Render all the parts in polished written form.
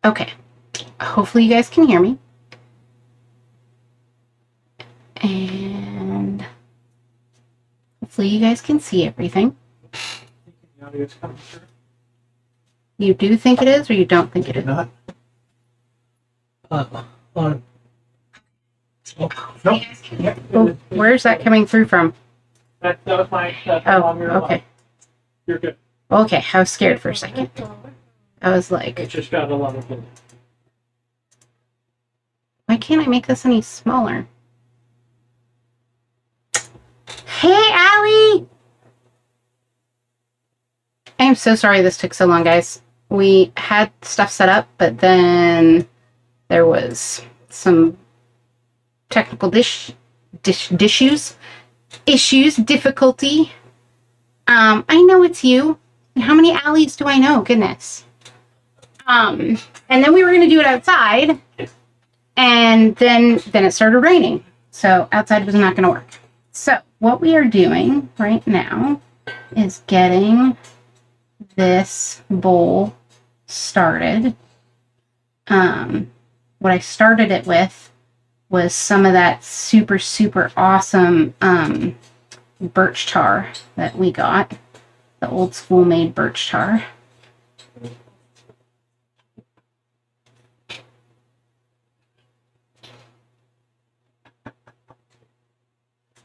Okay. Hopefully you guys can hear me. And hopefully you guys can see everything. You do think it is, or you don't think it is? Not. On. Oh, nope. Oh, where's that coming through from? That was my. Oh, okay. You're good. Okay, I was scared for a second. I was like, It's just got a lot of it. Why can't I make this any smaller? Hey, Allie! I am so sorry this took so long, guys. We had stuff set up, but then there was some technical issues, difficulty. I know it's you. How many Allies do I know? Goodness. And then we were going to do it outside, and then it started raining. So outside was not going to work. So what we are doing right now is getting this bowl started. What I started it with was some of that super, super awesome birch tar that we got. The old school made birch tar.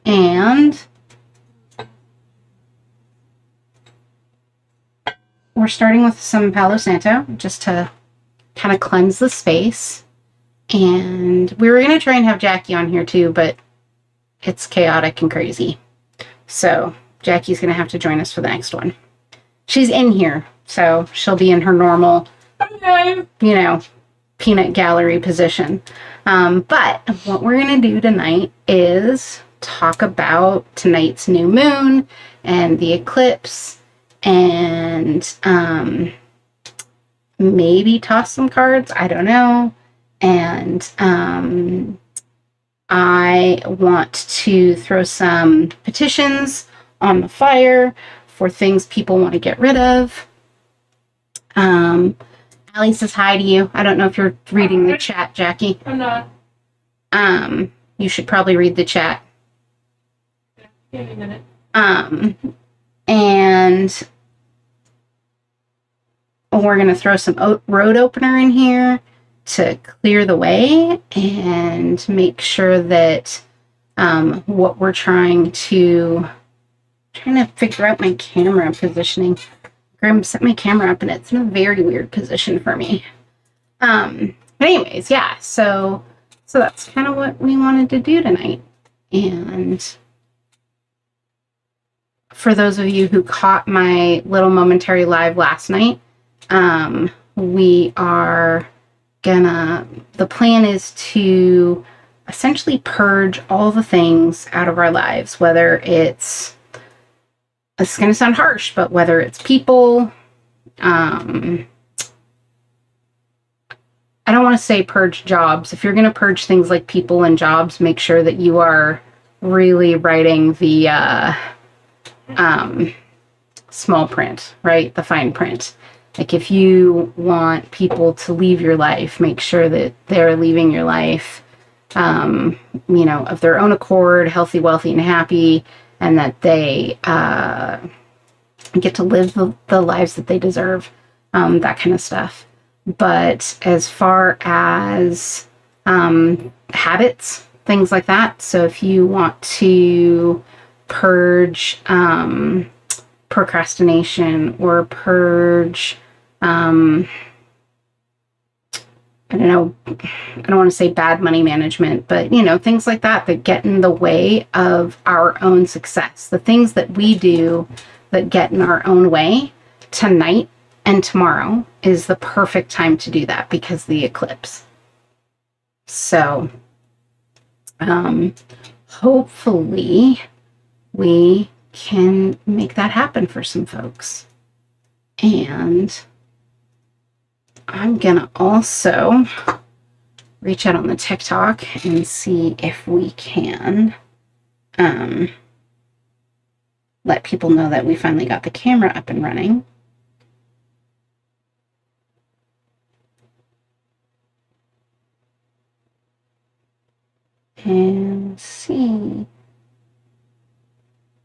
And we're starting with some Palo Santo just to kind of cleanse the space. And we were going to try and have Jackie on here too, but it's chaotic and crazy. So Jackie's going to have to join us for the next one. She's in here, so she'll be in her normal, peanut gallery position. But what we're going to do tonight is talk about tonight's new moon and the eclipse, and maybe toss some cards. I don't know. And I want to throw some petitions on the fire for things people want to get rid of. Allie says hi to you. I don't know if you're reading the chat, Jackie. I'm not. You should probably read the chat. Give me a minute. And we're going to throw some road opener in here to clear the way and make sure that what we're trying to figure out my camera positioning. I'm setting my camera up and it's in a very weird position for me. But anyways, yeah, so that's kind of what we wanted to do tonight. And for those of you who caught my little momentary live last night, we are the plan is to essentially purge all the things out of our lives, whether it's going to sound harsh, but whether it's people, I don't want to say purge jobs. If you're going to purge things like people and jobs, make sure that you are really writing the small print, right? The fine print. Like if you want people to leave your life, make sure that they're leaving your life, of their own accord, healthy, wealthy, and happy, and that they get to live the lives that they deserve, that kind of stuff. But as far as habits, things like that, so if you want to purge procrastination or purge, I don't want to say bad money management, but things like that get in the way of our own success. The things that we do that get in our own way, tonight and tomorrow is the perfect time to do that because of the eclipse. So hopefully we can make that happen for some folks. And I'm gonna also reach out on the TikTok and see if we can let people know that we finally got the camera up and running. and see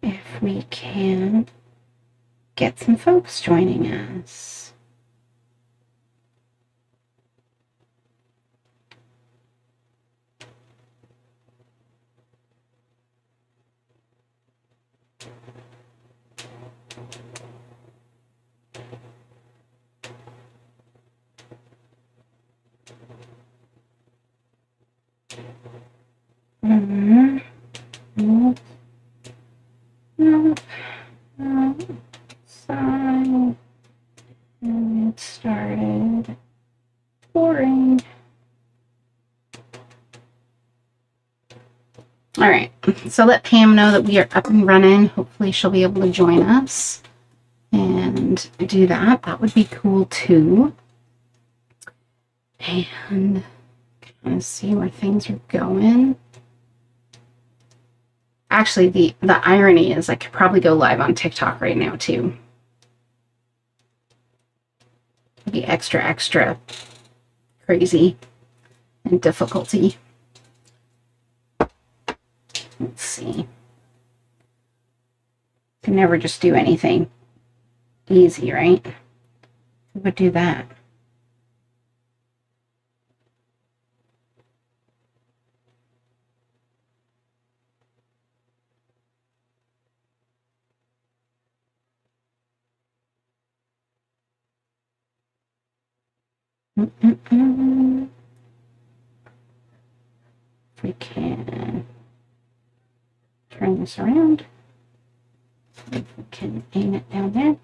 if we can get some folks joining us. No, no, no. Sign. And it started pouring. All right, so let Pam know that we are up and running. Hopefully she'll be able to join us and do that. That would be cool too. And kind of see where things are going. Actually, the irony is I could probably go live on TikTok right now too. It'd be extra crazy and difficulty. Let's see. Can never just do anything easy, right? Who would do that? If we can turn this around, if we can aim it down there.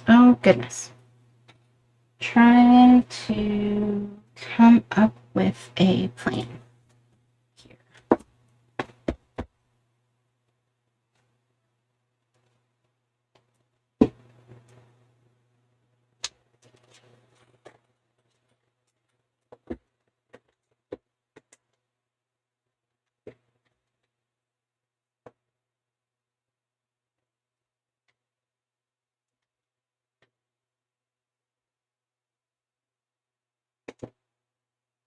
Oh, goodness. Trying to come up with a plan here.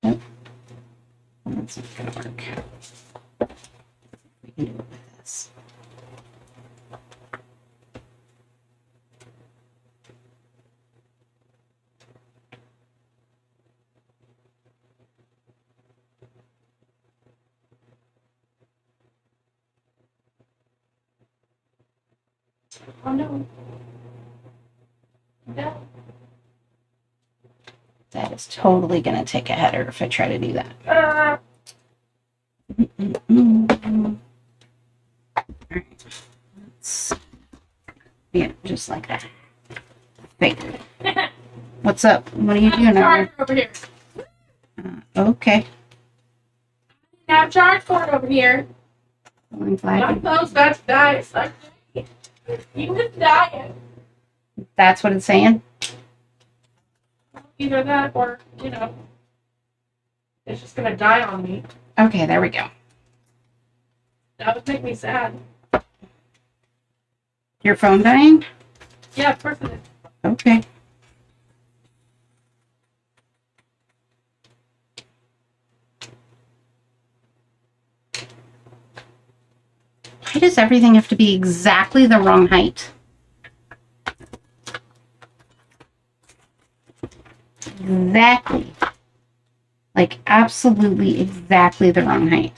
Nope. That's not going to work. We can do it with this. Oh no. No. That is totally going to take a header if I try to do that. All right. Let's, yeah, just like that. Wait. What's up? What are you doing Charge over here. Okay. Have charge cord over here. Going flag. Not those. That's diet. You was dying. That's what it's saying? Either that or, it's just gonna die on me. Okay, there we go. That would make me sad. Your phone dying? Yeah, of course it is. Okay. Why does everything have to be exactly the wrong height? Exactly. Like absolutely exactly the wrong height.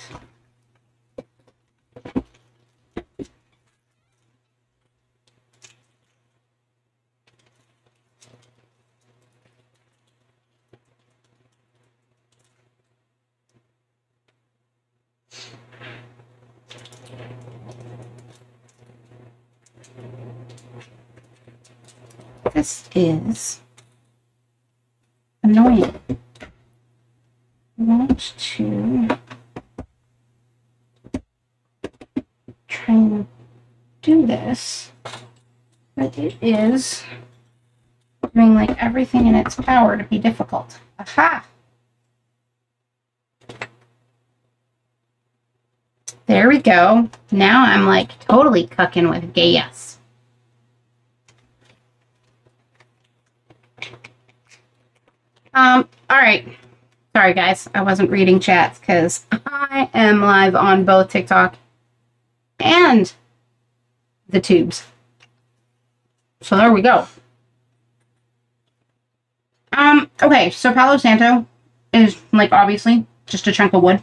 This is annoying. I want to try and do this, but it is doing like everything in its power to be difficult. Aha! There we go. Now I'm like totally cooking with gas. All right. Sorry guys, I wasn't reading chats because I am live on both TikTok and the tubes. So there we go. Okay, so Palo Santo is like obviously just a chunk of wood.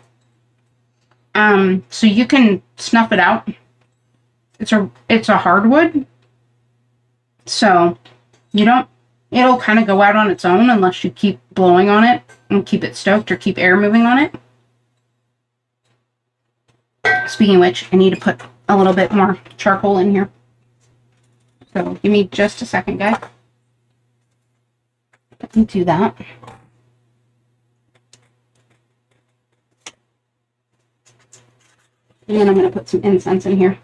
So you can snuff it out. It's a hardwood. So you don't, it'll kind of go out on its own unless you keep blowing on it and keep it stoked or keep air moving on it. Speaking of which, I need to put a little bit more charcoal in here. So give me just a second, guys. Let me do that. And then I'm going to put some incense in here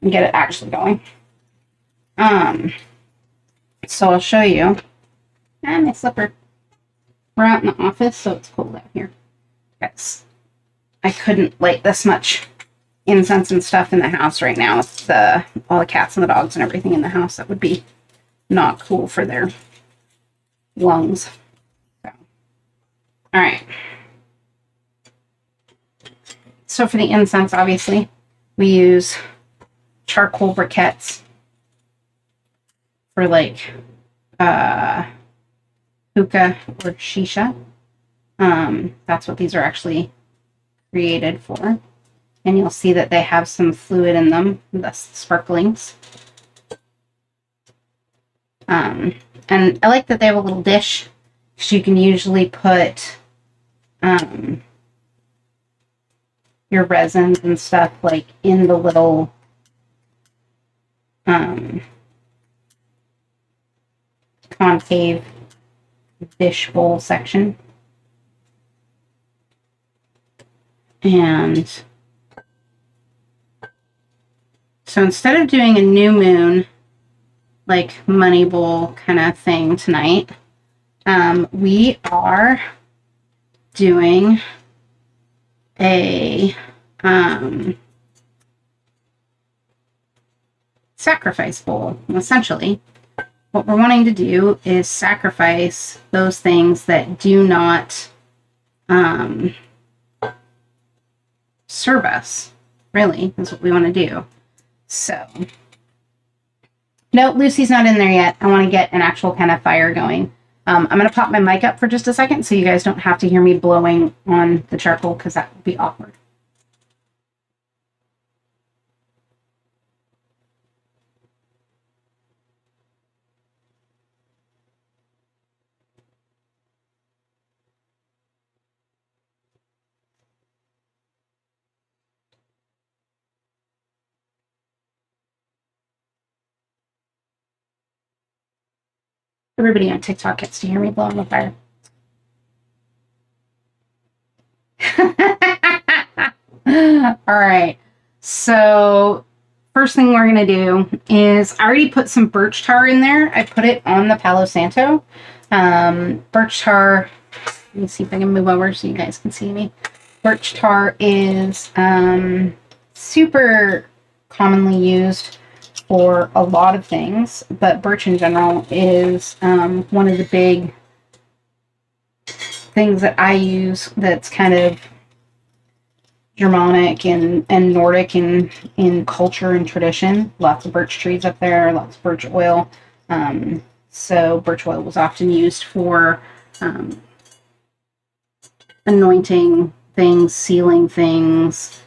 and get it actually going. So I'll show you. And my slipper. We're out in the office, so it's cold out here. Guys, I couldn't light this much incense and stuff in the house right now with all the cats and the dogs and everything in the house. That would be not cool for their lungs. So, all right. So for the incense, obviously, we use charcoal briquettes for like hookah or shisha. That's what these are actually created for. And you'll see that they have some fluid in them, thus the sparklings. And I like that they have a little dish, because you can usually put your resins and stuff like in the little concave dish bowl section. And so instead of doing a new moon, like money bowl kind of thing tonight, we are doing a sacrifice bowl. Essentially, what we're wanting to do is sacrifice those things that do not serve us, really, is what we want to do. So, no, Lucy's not in there yet. I want to get an actual kind of fire going. I'm going to pop my mic up for just a second so you guys don't have to hear me blowing on the charcoal because that would be awkward. Everybody on TikTok gets to hear me blow on the fire. All right. So first thing we're going to do is I already put some birch tar in there. I put it on the Palo Santo. Birch tar, let me see if I can move over so you guys can see me. Birch tar is super commonly used for a lot of things, but birch in general is one of the big things that I use that's kind of Germanic and Nordic in culture and tradition. Lots of birch trees up there, lots of birch oil. So birch oil was often used for anointing things, sealing things,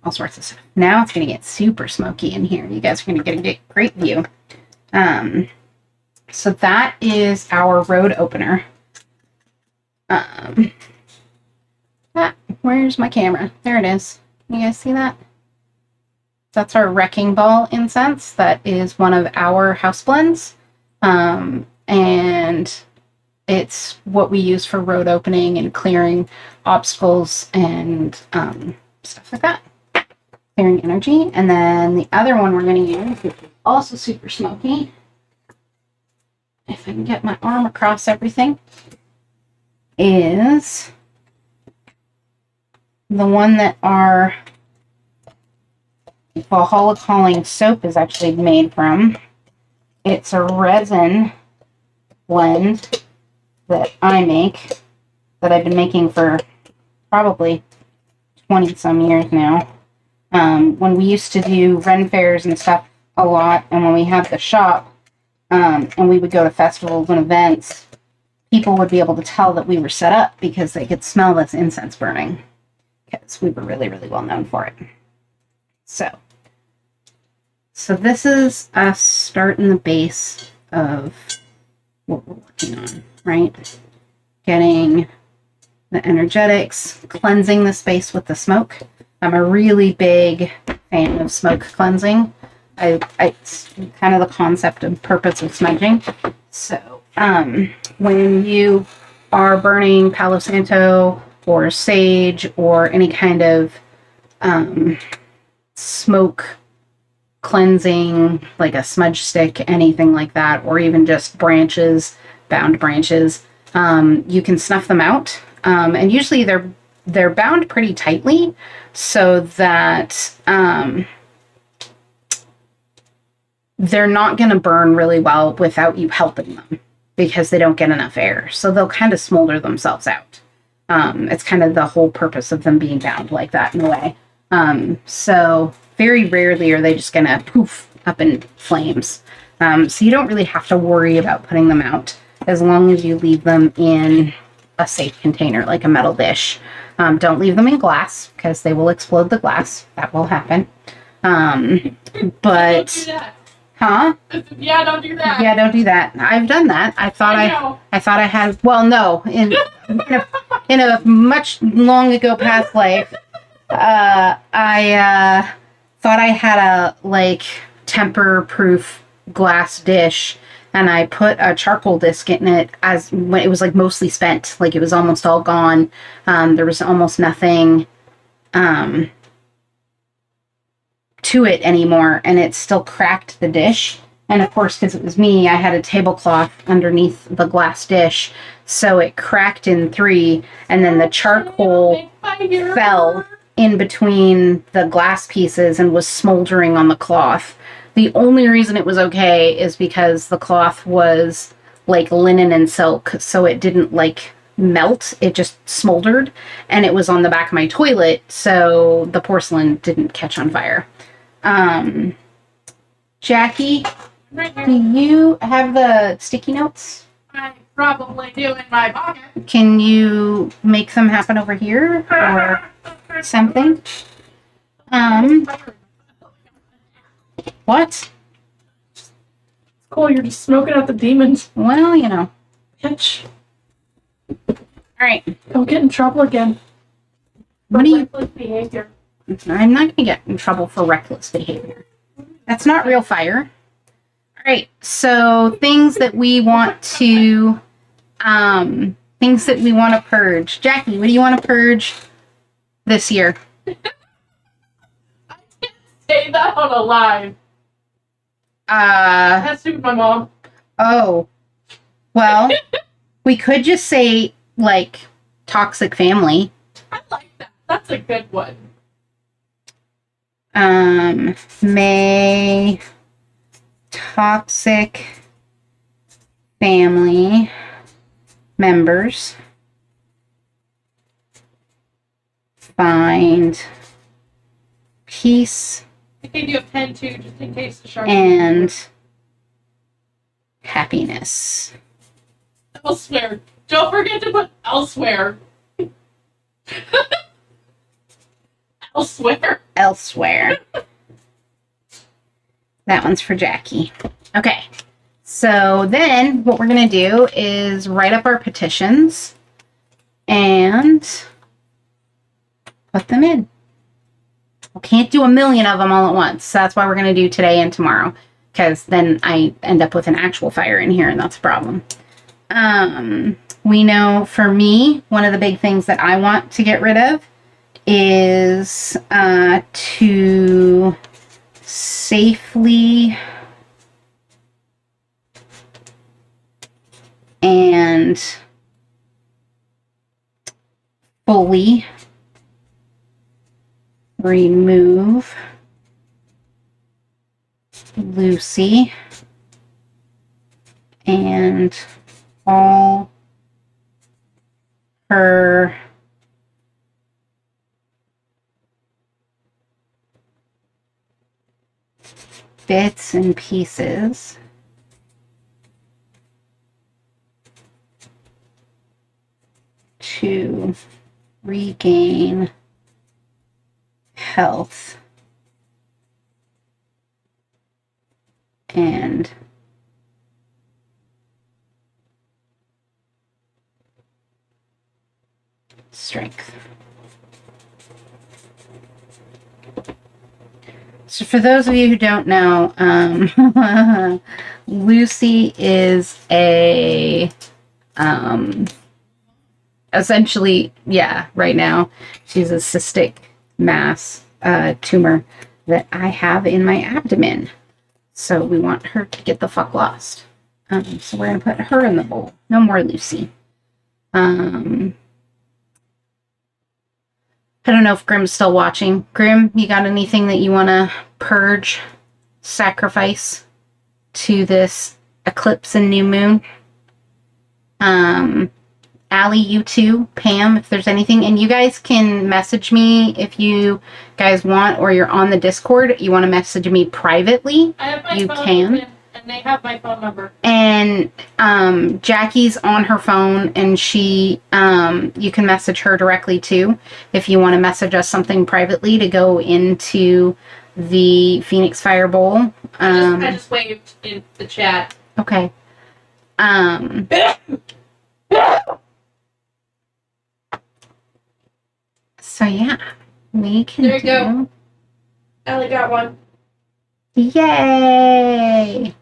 all sorts of stuff. Now it's going to get super smoky in here. You guys are going to get a great view. So that is our road opener. Where's my camera? There it is. You guys see that? That's our wrecking ball incense. That is one of our house blends. And it's what we use for road opening and clearing obstacles and stuff like that. Clearing energy. And then the other one we're going to use, which is also super smoky, if I can get my arm across everything, is the one that our Valhalla Calling soap is actually made from. It's a resin blend that I make, that I've been making for probably 20 some years now. When we used to do Ren fairs and stuff a lot, and when we had the shop, and we would go to festivals and events, people would be able to tell that we were set up because they could smell this incense burning, because we were really, really well known for it. So this is us starting the base of what we're working on, right? Getting the energetics, cleansing the space with the smoke. I'm a really big fan of smoke cleansing. It's kind of the concept and purpose of smudging. So when you are burning Palo Santo or sage or any kind of smoke cleansing, like a smudge stick, anything like that, or even just branches, bound branches, you can snuff them out. And usually they're bound pretty tightly so that they're not going to burn really well without you helping them, because they don't get enough air. So they'll kind of smolder themselves out. It's kind of the whole purpose of them being bound like that in a way. So very rarely are they just going to poof up in flames. So you don't really have to worry about putting them out as long as you leave them in a safe container, like a metal dish. Don't leave them in glass because they will explode the glass. That will happen. But Don't do that. Huh? Yeah, don't do that. Yeah, don't do that. I've done that. I thought I had. Well, no, in a much long ago past life, I thought I had a temper-proof glass dish, and I put a charcoal disc in it as when it was mostly spent, it was almost all gone. There was almost nothing to it anymore, and it still cracked the dish. And of course, because it was me, I had a tablecloth underneath the glass dish, so it cracked in three, and then the charcoal fell in between the glass pieces and was smoldering on the cloth. The only reason it was okay is because the cloth was linen and silk, so it didn't melt, it just smoldered, and it was on the back of my toilet, so the porcelain didn't catch on fire. Jackie, do you have the sticky notes? I probably do in my pocket. Can you make them happen over here or something? What? It's cool, you're just smoking out the demons. Well, Bitch. Alright. Don't get in trouble again. What do you... Reckless behavior. I'm not going to get in trouble for reckless behavior. That's not real fire. Alright, so things that we want to purge. Jackie, what do you want to purge this year? I can't say that on a live. Has to do with my mom. Oh. Well, we could just say, toxic family. I like that. That's a good one. May toxic family members find peace I gave you a pen too, just in case the shark. and happiness. Elsewhere. Don't forget to put elsewhere. Elsewhere. Elsewhere. That one's for Jackie. Okay. So then what we're going to do is write up our petitions and put them in. We can't do 1,000,000 of them all at once. So that's why we're going to do today and tomorrow, because then I end up with an actual fire in here, and that's a problem. We know for me, one of the big things that I want to get rid of is to safely and fully remove Lucy and all her bits and pieces to regain health and strength. So for those of you who don't know, Lucy is a essentially, yeah, right now she's a cystic mass tumor that I have in my abdomen. So we want her to get the fuck lost. So we're gonna put her in the bowl. No more Lucy. I don't know if Grim's still watching. Grim, you got anything that you want to purge, sacrifice to this eclipse and new moon? Allie, you too. Pam, if there's anything. And you guys can message me if you guys want, or you're on the Discord, you want to message me privately. I have my you phone can. open, and they have my phone number. And Jackie's on her phone, and she you can message her directly too if you want to message us something privately to go into the Phoenix Fire Bowl. I just waved in the chat. Okay. So yeah, we can There you go. Ellie got one. Yay!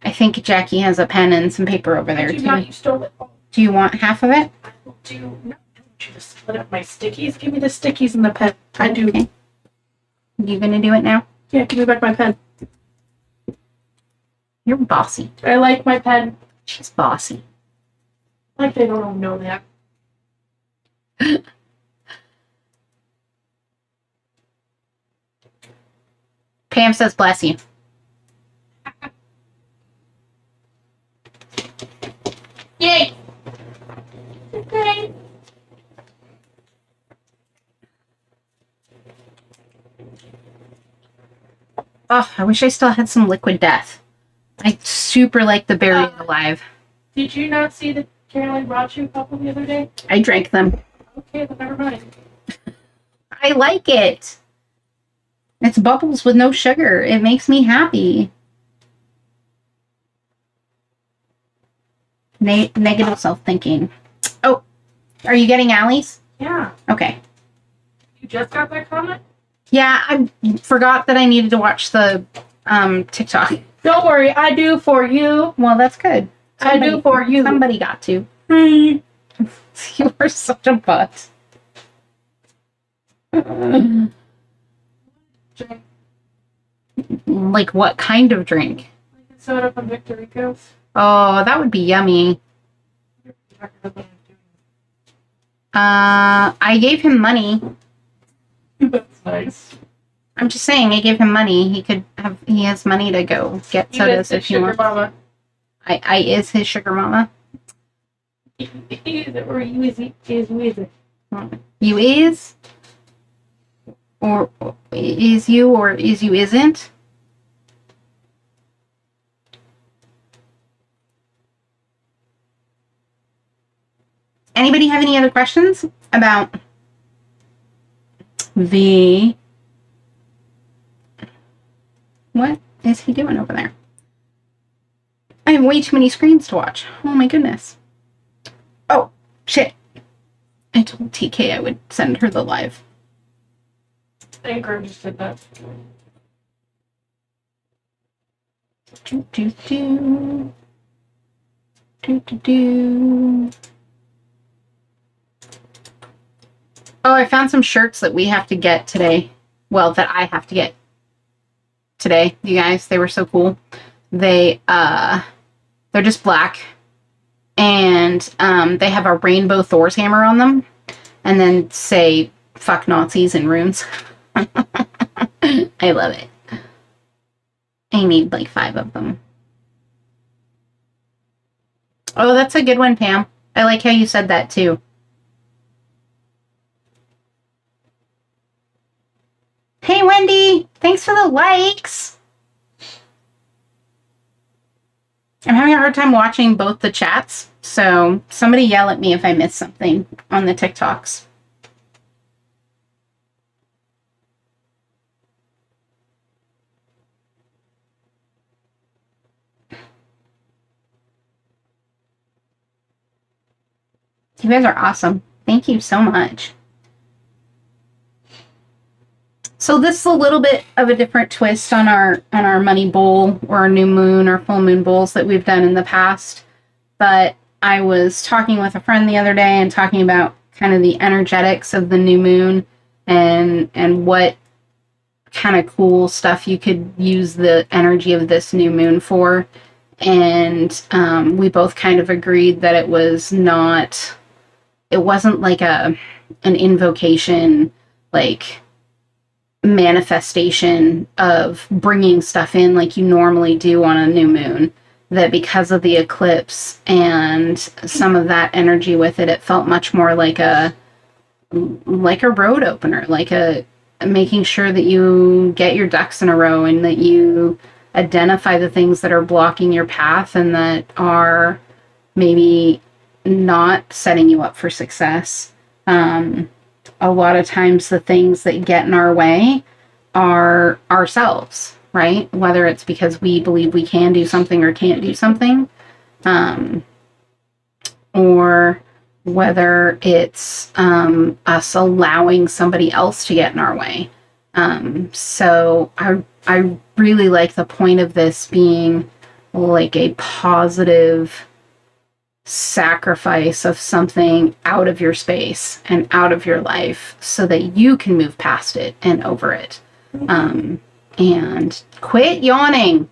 I think Jackie has a pen and some paper over there I do too. not. You stole it. Do you want half of it? I will do. No, I want you to split up my stickies. Give me the stickies and the pen. I do. Okay. You gonna do it now? Yeah, give me back my pen. You're bossy. I like my pen. She's bossy. Like they don't know that. Pam says, bless you. Yay! Okay. Oh, I wish I still had some liquid death. I super like the buried alive. Did you not see the Caroline brought you a couple the other day? I drank them. Okay, then never mind. I like it. It's bubbles with no sugar. It makes me happy. Negative self-thinking. Oh, are you getting Allie's? Yeah. Okay. You just got that comment? Yeah, I forgot that I needed to watch the TikTok. Don't worry, I do for you. Well, that's good. I do for you. Somebody got to. Drink. You are such a butt. Like what kind of drink? Like a soda from Victor Rico's. Oh, that would be yummy. I gave him money. That's nice. I'm just saying, I gave him money. He has money to go get sodas if he wants. Mama. I is his sugar mama. Or you is it? You is? Or is you, or is you isn't? Anybody have any other questions about the... What is he doing over there? I have way too many screens to watch. Oh my goodness. Oh, shit. I told TK I would send her the live. I think Grim just did that. Do, do, do. Do, do, do. Oh, I found some shirts that we have to get today. Well, that I have to get today, you guys. They were so cool. They're just black. And they have a rainbow Thor's hammer on them. And then say, fuck Nazis in runes. I love it. I need like 5 of them. Oh, that's a good one, Pam. I like how you said that too. Hey, Wendy. Thanks for the likes. I'm having a hard time watching both the chats, so somebody yell at me if I miss something on the TikToks. You guys are awesome. Thank you so much. So this is a little bit of a different twist on our money bowl or our new moon or full moon bowls that we've done in the past. But I was talking with a friend the other day and talking about kind of the energetics of the new moon and what kind of cool stuff you could use the energy of this new moon for. And we both kind of agreed that it wasn't like an invocation, like manifestation of bringing stuff in like you normally do on a new moon. That because of the eclipse and some of that energy with it, it felt much more like a road opener, like a making sure that you get your ducks in a row and that you identify the things that are blocking your path and that are maybe not setting you up for success. A lot of times the things that get in our way are ourselves, right? Whether it's because we believe we can do something or can't do something, or whether it's us allowing somebody else to get in our way. So I really like the point of this being like a positive sacrifice of something out of your space and out of your life so that you can move past it and over it. And quit yawning.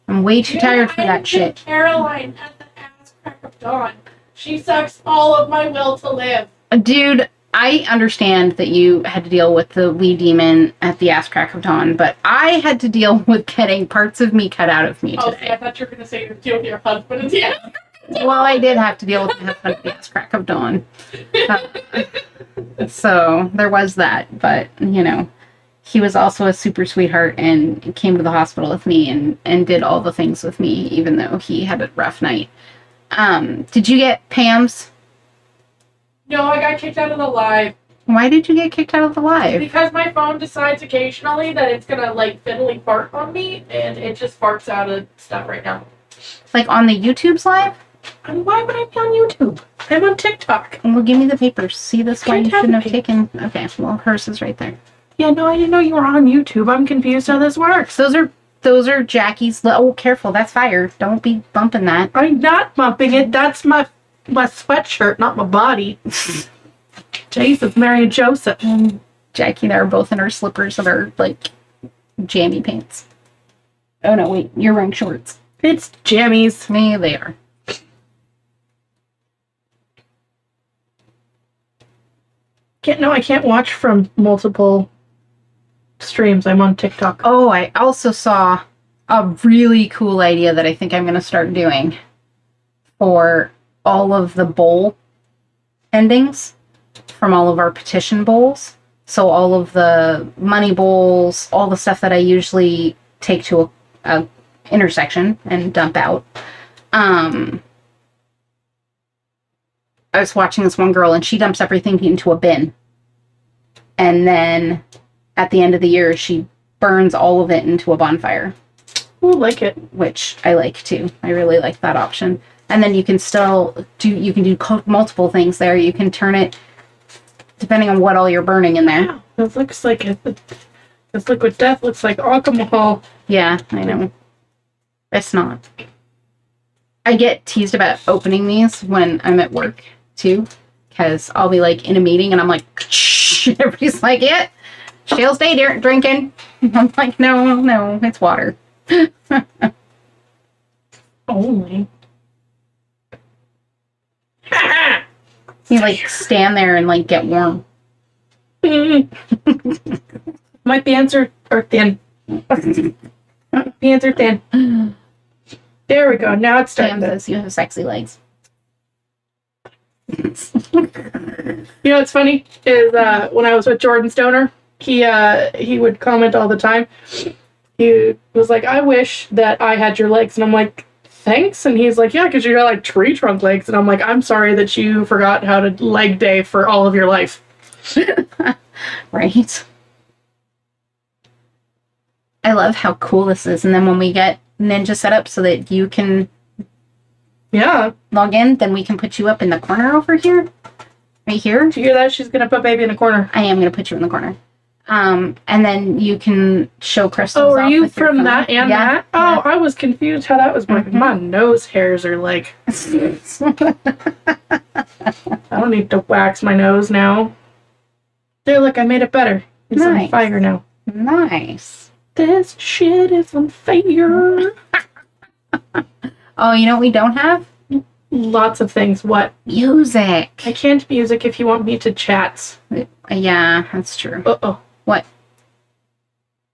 I'm way too tired for that shit. Caroline at the ass crack of dawn. She sucks all of my will to live. Dude, I understand that you had to deal with the wee demon at the ass crack of dawn, but I had to deal with getting parts of me cut out of me today. Oh, I thought you were going to say you deal with your husband at the end. Well, I did have to deal with my husband at the ass crack of dawn. So there was that, but, you know, he was also a super sweetheart and came to the hospital with me and did all the things with me, even though he had a rough night. Did you get Pam's? No, I got kicked out of the live. Why did you get kicked out of the live? Because my phone decides occasionally that it's gonna, like, fiddly fart on me, and it just farts out of stuff right now. Like on the YouTube's live? I mean, why would I be on YouTube? I'm on TikTok. Well, give me the papers. See, this why you shouldn't have taken... Okay, well, hers is right there. Yeah, no, I didn't know you were on YouTube. I'm confused how this works. Those are Jackie's... Oh, careful, that's fire. Don't be bumping that. I'm not bumping it. That's my sweatshirt, not my body. Jesus, Mary and Joseph. Jackie and I are both in our slippers and our, like, jammy pants. Oh, no, wait. You're wearing shorts. It's jammies. Yeah, they are. I can't watch from multiple streams. I'm on TikTok. Oh, I also saw a really cool idea that I think I'm going to start doing for all of the bowl endings from all of our petition bowls. So all of the money bowls, all the stuff that I usually take to a intersection and dump out. I was watching this one girl and she dumps everything into a bin. And then at the end of the year, she burns all of it into a bonfire. Ooh, like it. Which I like too. I really like that option. And then you can still do multiple things there. You can turn it depending on what all you're burning in there. Yeah, this looks like this liquid death looks like alcohol. Yeah, I know. It's not. I get teased about opening these when I'm at work too, because I'll be like in a meeting and I'm like, shh. Everybody's like, yeah, she'll stay there drinking. I'm like, no, it's water. Only. You like stand there and like get warm. This My pants are thin. Pants are thin. There we go. Now it's starting. Pam says you have sexy legs. You know what's funny is when I was with Jordan Stoner, he would comment all the time. He was like, "I wish that I had your legs," and I'm like, "Thanks." And he's like, "Yeah, because you got like tree trunk legs." And I'm like, "I'm sorry that you forgot how to leg day for all of your life." Right. I love how cool this is. And then when we get Ninja set up so that you can log in, then we can put you up in the corner over here. Right here. Did you hear that? She's going to put baby in the corner. I am going to put you in the corner. And then you can show crystals. Oh, are you from that and that? Oh, yeah. I was confused how that was working. My nose hairs are like... I don't need to wax my nose now. There, look, I made it better. It's on fire now. Nice. This shit is on fire. Oh, you know what we don't have? Lots of things. What? Music. I can't music if you want me to chat. Yeah, that's true. Uh-oh. What?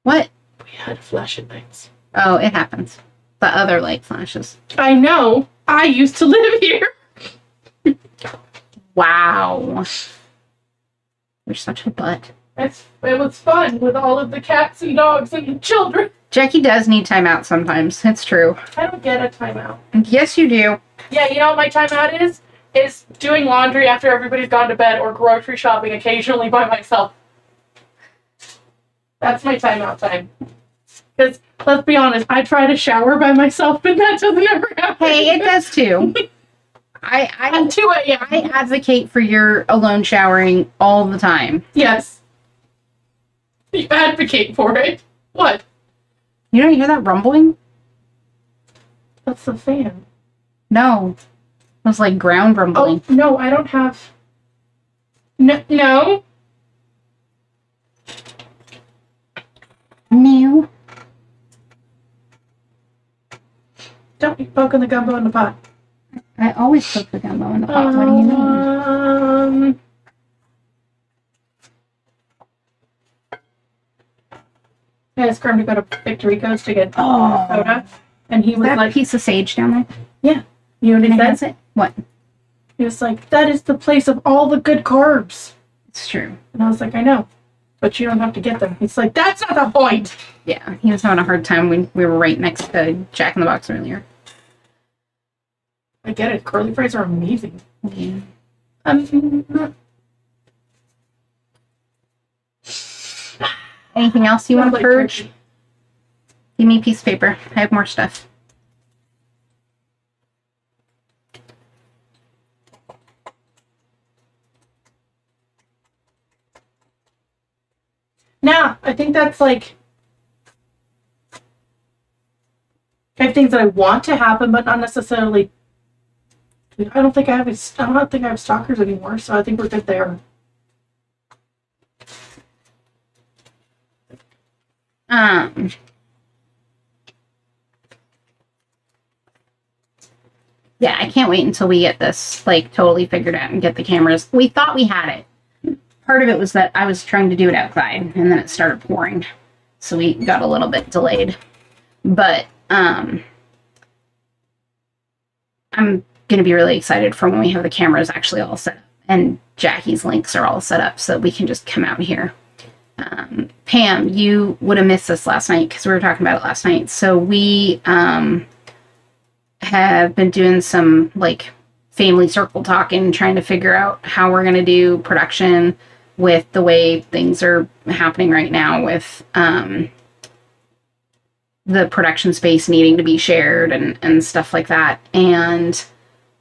What? We had flashing lights. Oh, it happens. The other light flashes. I know. I used to live here. Wow. You're such a butt. It was fun with all of the cats and dogs and the children. Jackie does need timeout sometimes. It's true. I don't get a timeout. Yes, you do. Yeah, you know what my timeout is? Is doing laundry after everybody's gone to bed or grocery shopping occasionally by myself. That's my timeout time. Because, let's be honest, I try to shower by myself, but that doesn't ever happen. Hey, it does too. At 2 a.m. I advocate for your alone showering all the time. Yes. You advocate for it. What? You don't hear that rumbling? That's the fan. No. It was like ground rumbling. Oh, no, I don't have... No. No. Don't be poking the gumbo in the pot. I always put the gumbo in the pot. What do you mean? I asked Grim to go to Victorico's to get Oh. soda, and he was that like, piece of sage down there? "Yeah." You know what he said? It? What? He was like, "That is the place of all the good carbs." It's true. And I was like, "I know, but you don't have to get them." He's like, "That's not the point." Yeah, he was having a hard time when we were right next to Jack in the Box earlier. I get it. Curly fries are amazing. Yeah. Anything else you want to purge? Turkey. Give me a piece of paper. I have more stuff. Nah, I think that's like... I have things that I want to happen, but not necessarily... I don't think I have stalkers anymore, so I think we're good there. Yeah, I can't wait until we get this like totally figured out and get the cameras. We thought we had it. Part of it was that I was trying to do it outside and then it started pouring. So we got a little bit delayed. But I'm going to be really excited for when we have the cameras actually all set up and Jackie's links are all set up so we can just come out here. Pam, you would have missed this last night because we were talking about it last night. So we have been doing some like family circle talking, trying to figure out how we're going to do production with the way things are happening right now with the production space needing to be shared and stuff like that. And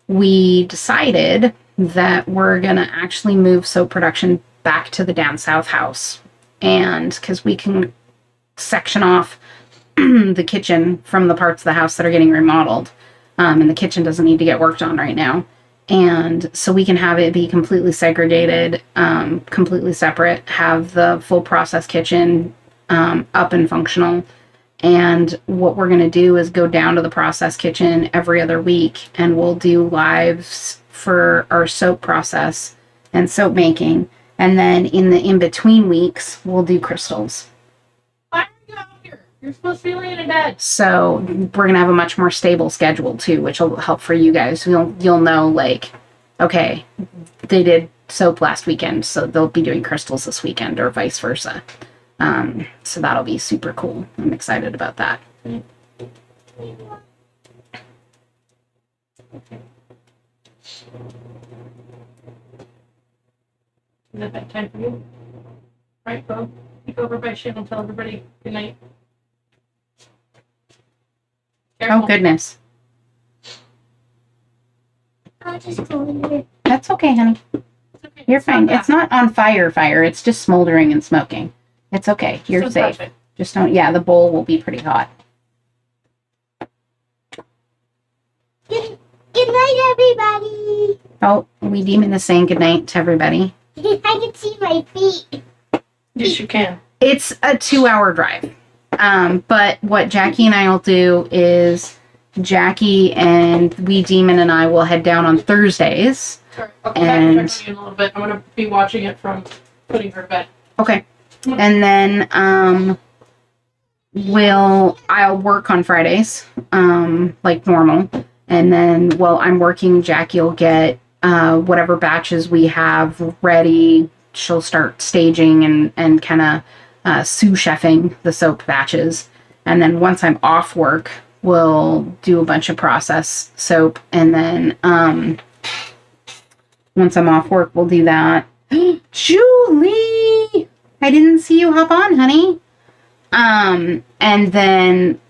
we decided that we're going to actually move soap production back to the down south house. And because we can section off the kitchen from the parts of the house that are getting remodeled. And the kitchen doesn't need to get worked on right now. And so we can have it be completely segregated, completely separate, have the full process kitchen up and functional. And what we're going to do is go down to the process kitchen every other week and we'll do lives for our soap process and soap making. And then in the in-between weeks, we'll do crystals. You're supposed to be laying in bed. So we're gonna have a much more stable schedule too, which will help for you guys. You'll know, like, okay, they did soap last weekend, so they'll be doing crystals this weekend, or vice versa. So that'll be super cool. I'm excited about that. Okay. Is it bedtime for you? Right, Bo? You go over by Shin and tell everybody good night. Careful. Oh, goodness. I'll just go in there. That's okay, honey. It's okay. You're fine. not It's not on fire. It's just smoldering and smoking. It's okay. You're So safe. perfect. Just don't, yeah, the bowl will be pretty hot. Good night, everybody. Oh, we demon is saying goodnight to everybody. I can see my feet. Yes, you can. It's a 2-hour drive. But what Jackie and I will do is Jackie and Wee Demon and I will head down on Thursdays. Sorry, I'll come back and check on you in a little bit. I'm going to be watching it from putting her to bed. Okay. And then I'll work on Fridays, like normal. And then while I'm working, Jackie will get whatever batches we have ready. She'll start staging and kind of sous chefing the soap batches. And then once I'm off work, we'll do a bunch of process soap. And then once I'm off work, we'll do that. Julie! I didn't see you hop on, honey. And then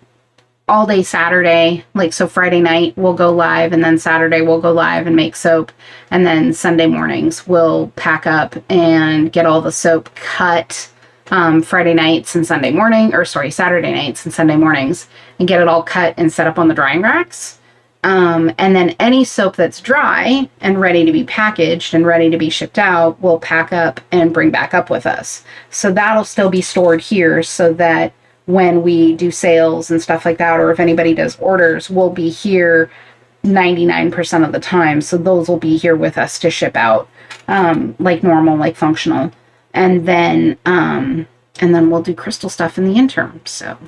all day Saturday, like, so Friday night we'll go live, and then Saturday we'll go live and make soap, and then Sunday mornings we'll pack up and get all the soap cut Saturday nights and Sunday mornings, and get it all cut and set up on the drying racks. And then any soap that's dry and ready to be packaged and ready to be shipped out, we'll pack up and bring back up with us. So that'll still be stored here, so that when we do sales and stuff like that, or if anybody does orders, we'll be here 99% of the time. So those will be here with us to ship out, like normal, like functional. And then we'll do crystal stuff in the interim. So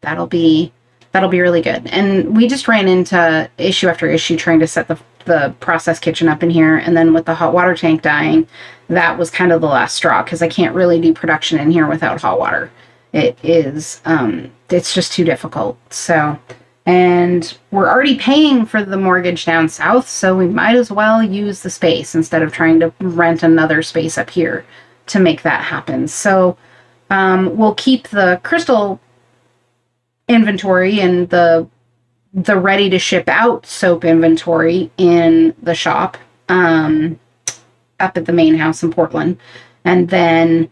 that'll be really good. And we just ran into issue after issue trying to set the process kitchen up in here. And then with the hot water tank dying, that was kind of the last straw, because I can't really do production in here without hot water. It's just too difficult. So, and we're already paying for the mortgage down south, so we might as well use the space instead of trying to rent another space up here to make that happen. So, we'll keep the crystal inventory and the ready to ship out soap inventory in the shop, up at the main house in Portland. And then,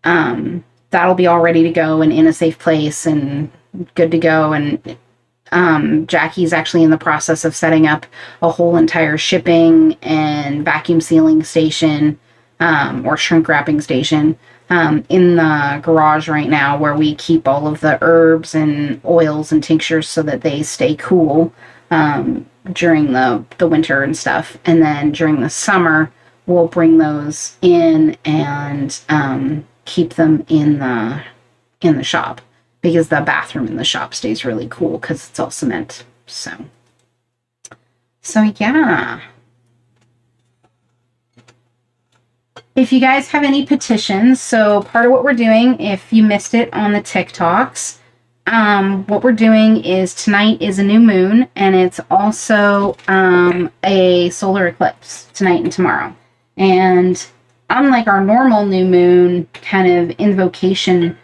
that'll be all ready to go and in a safe place and good to go. And Jackie's actually in the process of setting up a whole entire shipping and vacuum sealing station, or shrink wrapping station, in the garage right now, where we keep all of the herbs and oils and tinctures so that they stay cool during the winter and stuff. And then during the summer, we'll bring those in and keep them in the shop, because the bathroom in the shop stays really cool because it's all cement. So yeah. If you guys have any petitions, so part of what we're doing, if you missed it on the TikToks, what we're doing is tonight is a new moon, and it's also a solar eclipse tonight and tomorrow. And unlike our normal new moon kind of invocation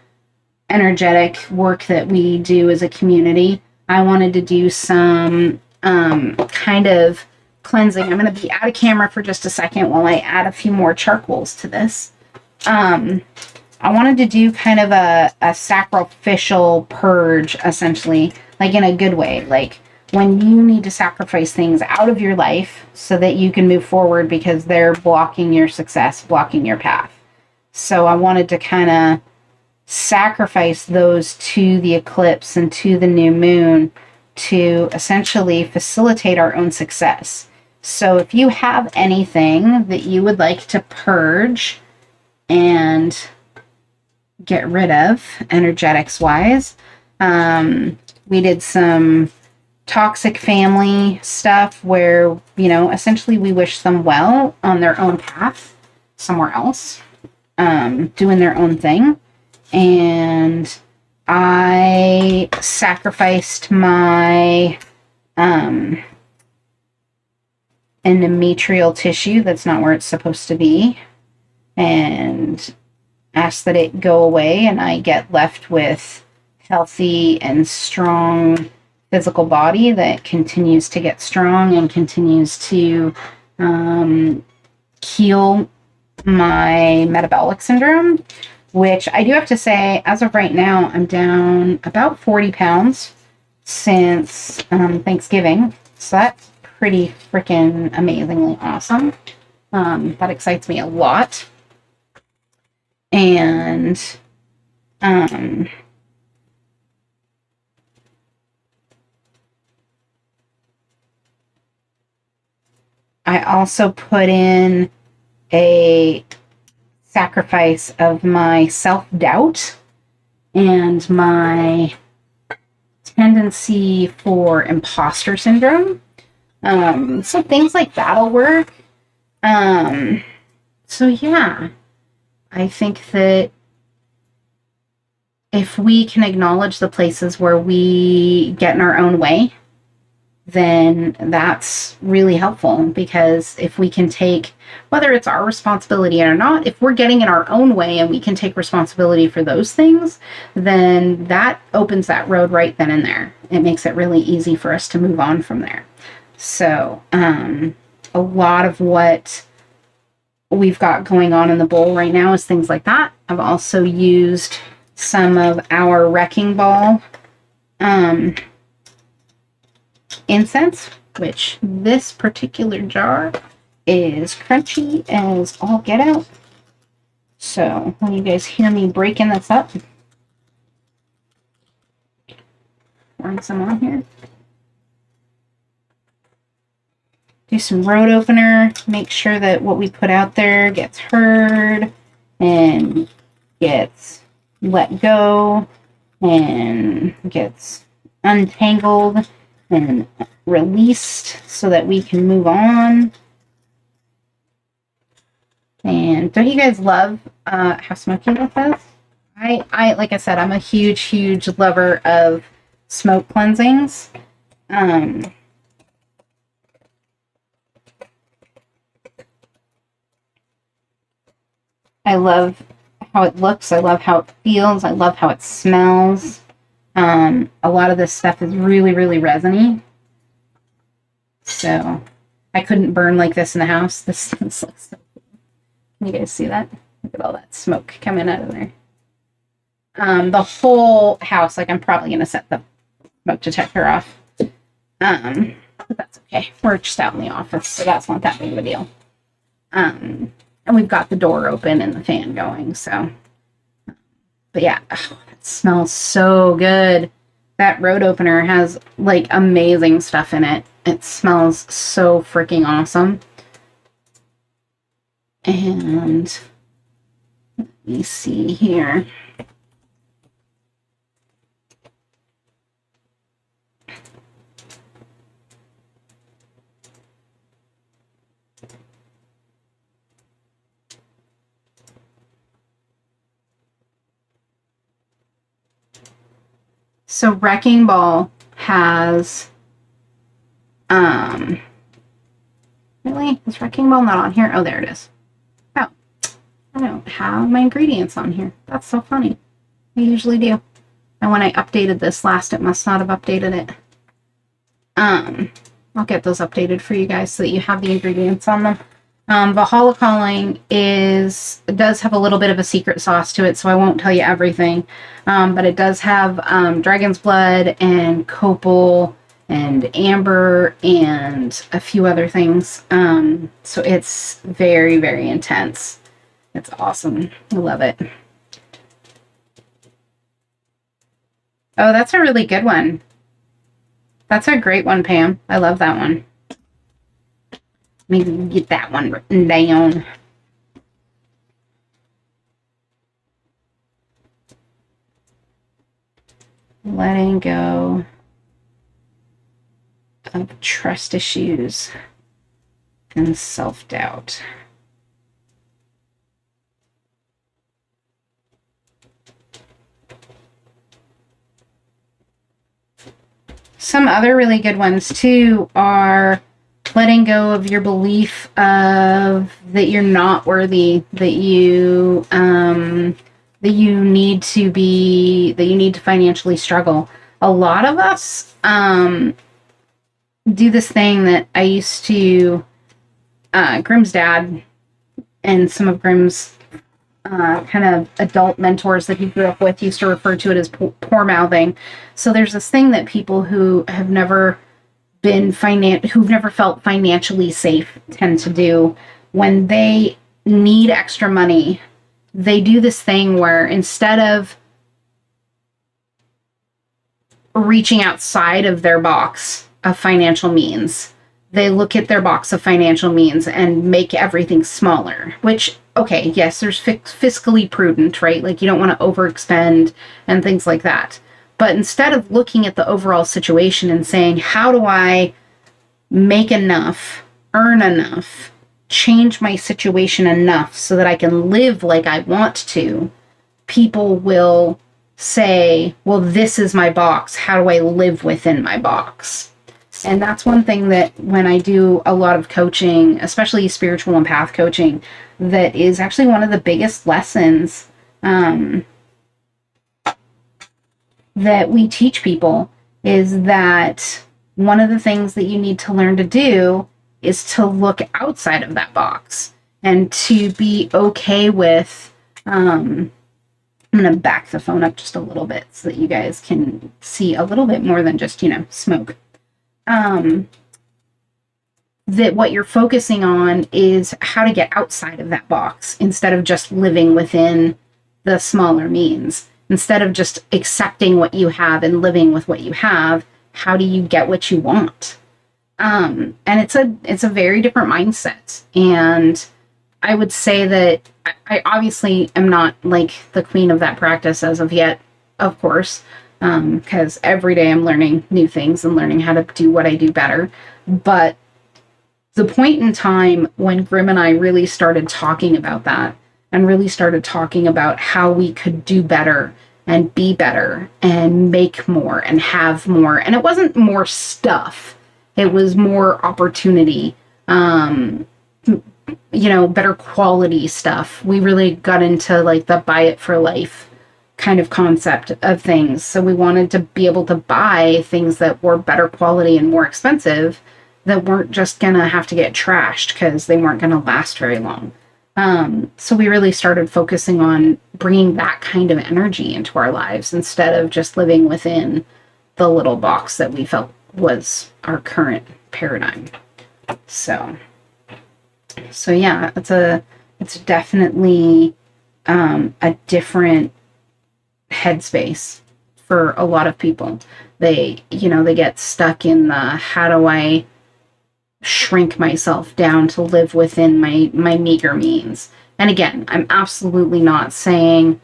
energetic work that we do as a community, I wanted to do some kind of cleansing. I'm going to be out of camera for just a second while I add a few more charcoals to this. I wanted to do kind of a sacrificial purge, essentially, like in a good way, like when you need to sacrifice things out of your life so that you can move forward because they're blocking your success, blocking your path. So I wanted to kind of sacrifice those to the eclipse and to the new moon to essentially facilitate our own success. So if you have anything that you would like to purge and get rid of, energetics wise, We did some toxic family stuff where, essentially we wish them well on their own path somewhere else, doing their own thing. And I sacrificed my endometrial tissue that's not where it's supposed to be, and asked that it go away, and I get left with healthy and strong physical body that continues to get strong and continues to heal my metabolic syndrome, which I do have to say, as of right now, I'm down about 40 pounds since Thanksgiving. So that's pretty freaking amazingly awesome. That excites me a lot. And I also put in a sacrifice of my self-doubt and my tendency for imposter syndrome. So things like that'll work. So yeah, I think that if we can acknowledge the places where we get in our own way, then that's really helpful, because if we can take, whether it's our responsibility or not, if we're getting in our own way and we can take responsibility for those things, then that opens that road right then and there. It makes it really easy for us to move on from there. So a lot of what we've got going on in the bowl right now is things like that. I've also used some of our wrecking ball incense, which this particular jar is crunchy as all get out. So when you guys hear me breaking this up, pouring some on here. Do some road opener, make sure that what we put out there gets heard and gets let go and gets untangled and released so that we can move on. And don't you guys love how smoky this is? I like I said, I'm a huge lover of smoke cleansings. I love how it looks. I love how it feels. I love how it smells. A lot of this stuff is really resiny. So I couldn't burn like this in the house. This looks so cool. Can you guys see that? Look at all that smoke coming out of there. The whole house, like, I'm probably going to set the smoke detector off. But that's okay. We're just out in the office, so that's not that big of a deal. And we've got the door open and the fan going, so. But yeah, oh, it smells so good. That road opener has, like, amazing stuff in it. It smells so freaking awesome. And let me see here. So Wrecking Ball has, really? Is Wrecking Ball not on here? Oh, there it is. Oh, I don't have my ingredients on here. That's so funny. I usually do. And when I updated this last, it must not have updated it. I'll get those updated for you guys so that you have the ingredients on them. Valhalla Calling does have a little bit of a secret sauce to it, so I won't tell you everything. But it does have dragon's blood and copal and amber and a few other things. So it's very intense. It's awesome. I love it. Oh, that's a really good one. That's a great one, Pam. I love that one. Maybe get that one written down. letting go of trust issues and self-doubt. Some other really good ones too are letting go of your belief of that you're not worthy, that you need to financially struggle. A lot of us do this thing that I used to, Grimm's dad and some of Grimm's kind of adult mentors that he grew up with used to refer to it as poor mouthing. So there's this thing that people who have never who've never felt financially safe tend to do when they need extra money. They do this thing where instead of reaching outside of their box of financial means, they look at their box of financial means and make everything smaller, which, okay, yes, there's fiscally prudent, right? Like you don't want to overexpend and things like that. But instead of looking at the overall situation and saying, how do I make enough, earn enough, change my situation enough so that I can live like I want to, people will say, well, this is my box. How do I live within my box? And that's one thing that when I do a lot of coaching, especially spiritual and path coaching, that is actually one of the biggest lessons that we teach people is that one of the things that you need to learn to do is to look outside of that box and to be okay with, I'm going to back the phone up just a little bit so that you guys can see a little bit more than just, smoke. That what you're focusing on is how to get outside of that box instead of just living within the smaller means. Instead of just accepting what you have and living with what you have, how do you get what you want? And it's a very different mindset. And I would say that I obviously am not like the queen of that practice as of yet, of course, because every day I'm learning new things and learning how to do what I do better. But the point in time when Grimm and I really started talking about that and really started talking about how we could do better and be better and make more and have more. And it wasn't more stuff. It was more opportunity, better quality stuff. We really got into like the buy it for life kind of concept of things. So we wanted to be able to buy things that were better quality and more expensive that weren't just going to have to get trashed because they weren't going to last very long. So we really started focusing on bringing that kind of energy into our lives instead of just living within the little box that we felt was our current paradigm. So yeah, it's definitely a different headspace for a lot of people. They get stuck in the how do I shrink myself down to live within my meager means. And again, I'm absolutely not saying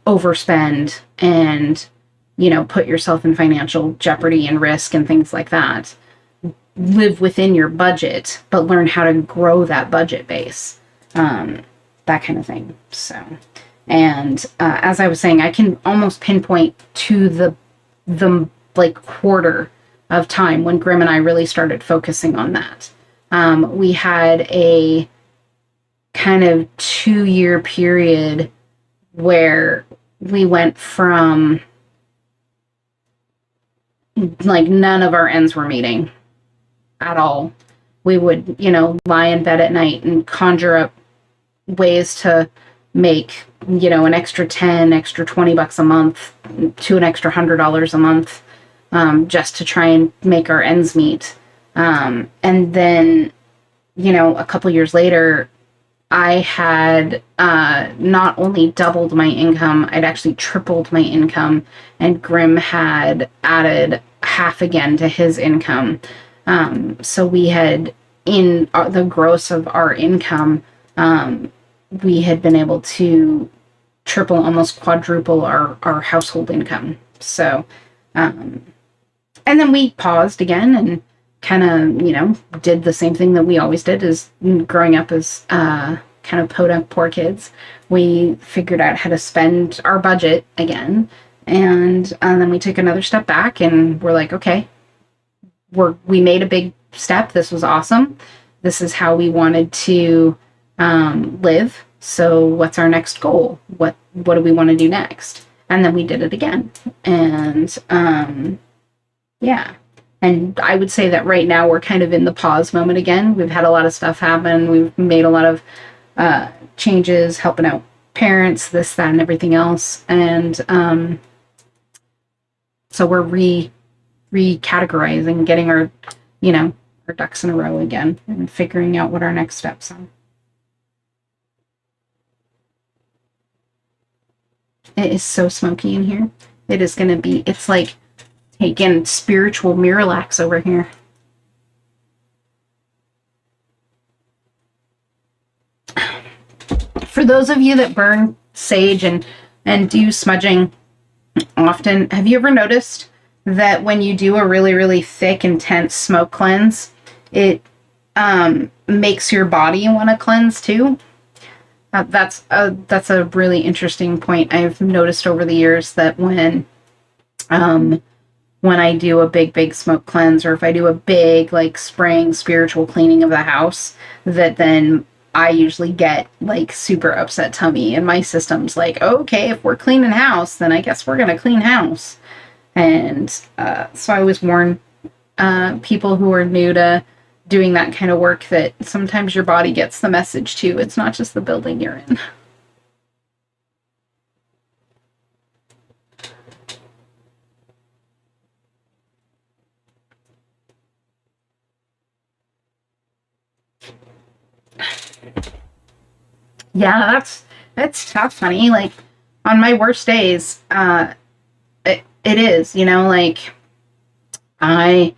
overspend and put yourself in financial jeopardy and risk and things like that. Live within your budget, but learn how to grow that budget base, that kind of thing. So, and as I was saying, I can almost pinpoint to the like quarter of time when Grimm and I really started focusing on that. We had a kind of 2-year period where we went from like none of our ends were meeting at all. We would, lie in bed at night and conjure up ways to make, an extra 10, extra $20 a month to an extra $100 a month. Just to try and make our ends meet. And then, a couple years later, I had not only doubled my income, I'd actually tripled my income, and Grimm had added half again to his income. So we had, in the gross of our income, we had been able to triple, almost quadruple our household income. So, and then we paused again and kind of, did the same thing that we always did as growing up as kind of podunk poor kids. We figured out how to spend our budget again. And then we took another step back and we're like, okay, we made a big step. This was awesome. This is how we wanted to live. So what's our next goal? What do we want to do next? And then we did it again. And yeah. And I would say that right now we're kind of in the pause moment again. We've had a lot of stuff happen. We've made a lot of changes, helping out parents, this, that, and everything else. And so we're recategorizing, getting our ducks in a row again and figuring out what our next steps are. It is so smoky in here. It is going to be, it's like taking spiritual Miralax over here. For those of you that burn sage and do smudging often, have you ever noticed that when you do a really, really thick, intense smoke cleanse, it makes your body want to cleanse too? That's a really interesting point. I've noticed over the years that when I do a big smoke cleanse, or if I do a big like spraying spiritual cleaning of the house, that then I usually get like super upset tummy, and my system's like, okay, if we're cleaning house, then I guess we're gonna clean house. And so I always warn people who are new to doing that kind of work that sometimes your body gets the message too. It's not just the building you're in. Yeah, that's tough, honey. Like on my worst days, it is, like I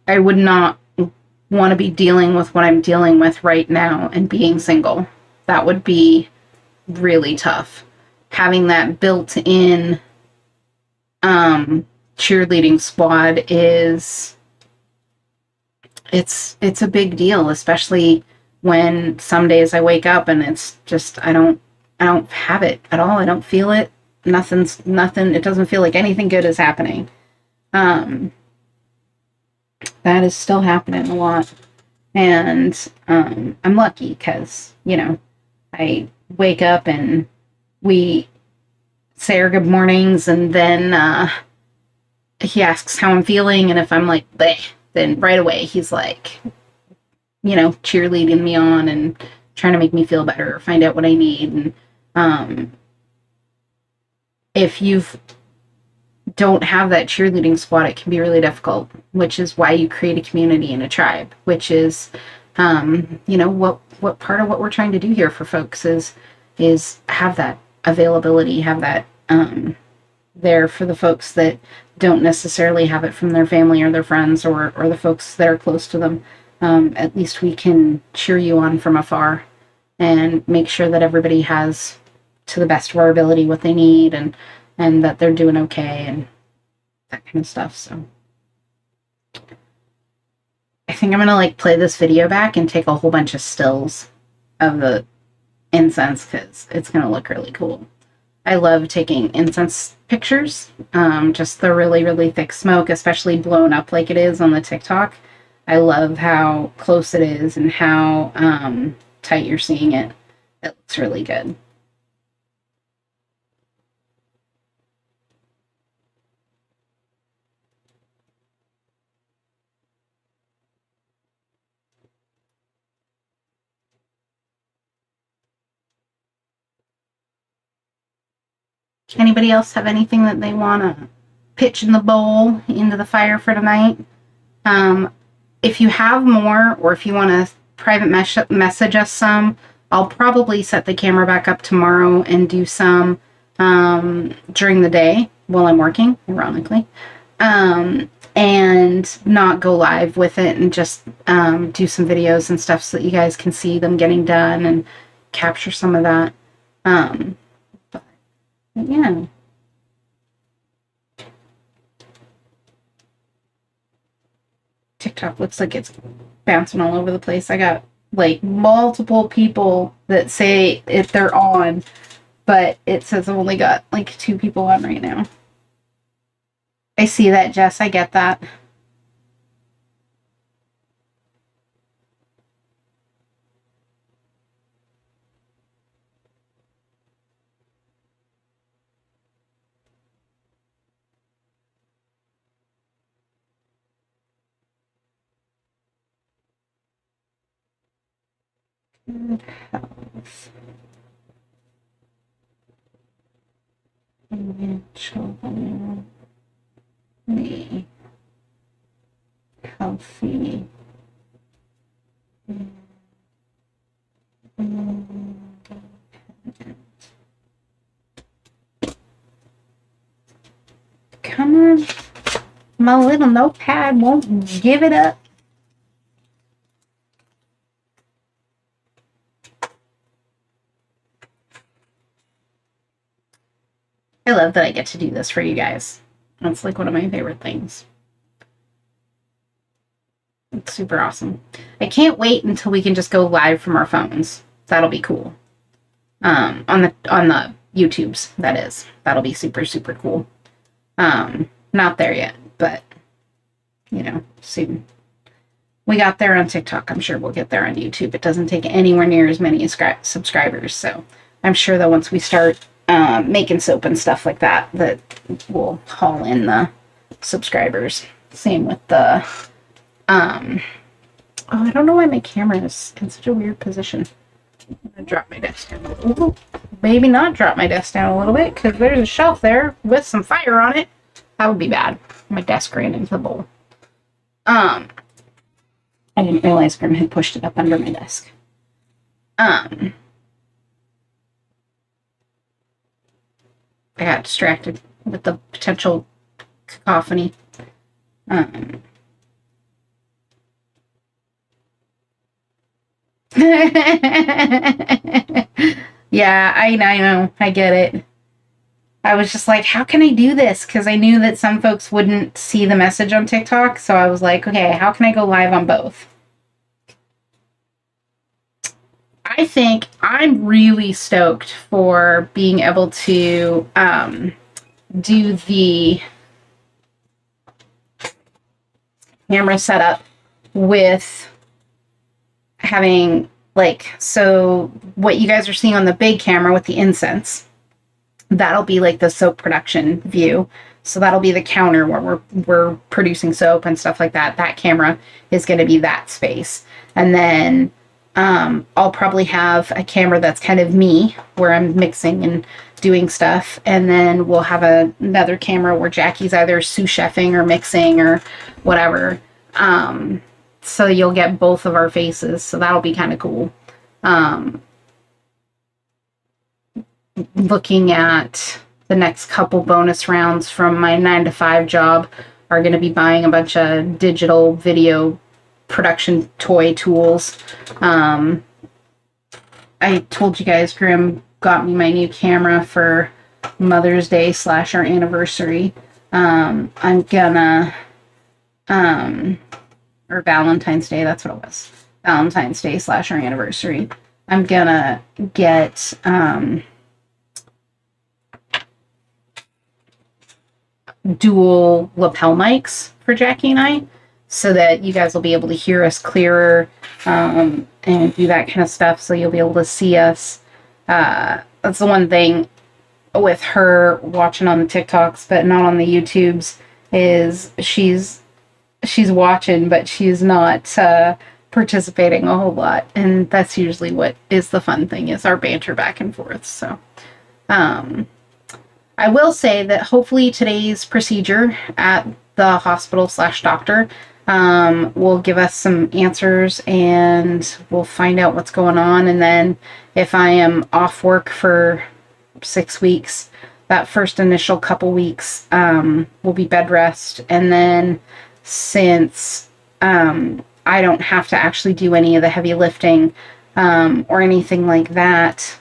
would not want to be dealing with what I'm dealing with right now and being single. That would be really tough. Having that built-in cheerleading squad it's a big deal, especially when some days I wake up and it's just I don't have it at all. I don't feel it. Nothing. It doesn't feel like anything good is happening. That is still happening a lot. And I'm lucky because, I wake up and we say our good mornings, and then he asks how I'm feeling, and if I'm like, bleh, then right away he's like, cheerleading me on and trying to make me feel better, or find out what I need. And if you don't have that cheerleading squad, it can be really difficult, which is why you create a community and a tribe, which is, what part of what we're trying to do here for folks is have that availability, have that there for the folks that don't necessarily have it from their family or their friends or the folks that are close to them. At least we can cheer you on from afar and make sure that everybody has, to the best of our ability, what they need and that they're doing okay and that kind of stuff. So I think I'm gonna play this video back and take a whole bunch of stills of the incense because it's gonna look really cool. I love taking incense pictures, just the really, really thick smoke, especially blown up like it is on the TikTok. I love how close it is and how tight you're seeing it. It looks really good. Anybody else have anything that they want to pitch in the bowl into the fire for tonight? If you have more, or if you want to private message us some, I'll probably set the camera back up tomorrow and do some during the day while I'm working, ironically, and not go live with it, and just do some videos and stuff so that you guys can see them getting done and capture some of that. But yeah. TikTok looks like it's bouncing all over the place. I got like multiple people that say if they're on, but it says I've only got like 2 people on right now. I see that, Jess. I get that. Good health. Financial, me, healthy. Come on. My little notepad won't give it up. I love that I get to do this for you guys. That's like one of my favorite things. It's super awesome. I can't wait until we can just go live from our phones. That'll be cool. On the YouTubes, that is. That'll be super, super cool. Not there yet, but you know, soon. We got there on TikTok. I'm sure we'll get there on YouTube. It doesn't take anywhere near as many subscribers, so I'm sure that once we start making soap and stuff like that, that we'll haul in the subscribers. Same with the oh, I don't know why my camera is in such a weird position. I'm gonna drop my desk down a little. Maybe not drop my desk down a little bit, because there's a shelf there with some fire on it. That would be bad. My desk ran into the bowl. I didn't realize Grim had pushed it up under my desk. I got distracted with the potential cacophony. Yeah, I know. I get it. I was just like, how can I do this? Because I knew that some folks wouldn't see the message on TikTok. So I was like, okay, how can I go live on both? I think I'm really stoked for being able to do the camera setup with having, like, so what you guys are seeing on the big camera with the incense, that'll be like the soap production view. So that'll be the counter where we're producing soap and stuff like that. That camera is going to be that space. And then I'll probably have a camera that's kind of me, where I'm mixing and doing stuff. And then we'll have another camera where Jackie's either sous chefing or mixing or whatever. So you'll get both of our faces. So that'll be kind of cool. Looking at the next couple bonus rounds from my 9-to-5 job are going to be buying a bunch of digital video production toy tools. I told you guys Grim got me my new camera for Mother's Day / our anniversary. I'm gonna or Valentine's Day, that's what it was. Valentine's Day / our anniversary. I'm gonna get dual lapel mics for Jackie and I, so that you guys will be able to hear us clearer and do that kind of stuff, so you'll be able to see us. That's the one thing with her watching on the TikToks but not on the YouTubes, is she's watching, but she's not participating a whole lot, and that's usually what is the fun thing, is our banter back and forth. So I will say that hopefully today's procedure at the hospital / doctor will give us some answers, and we'll find out what's going on. And then if I am off work for 6 weeks, that first initial couple weeks will be bed rest. And then since I don't have to actually do any of the heavy lifting or anything like that,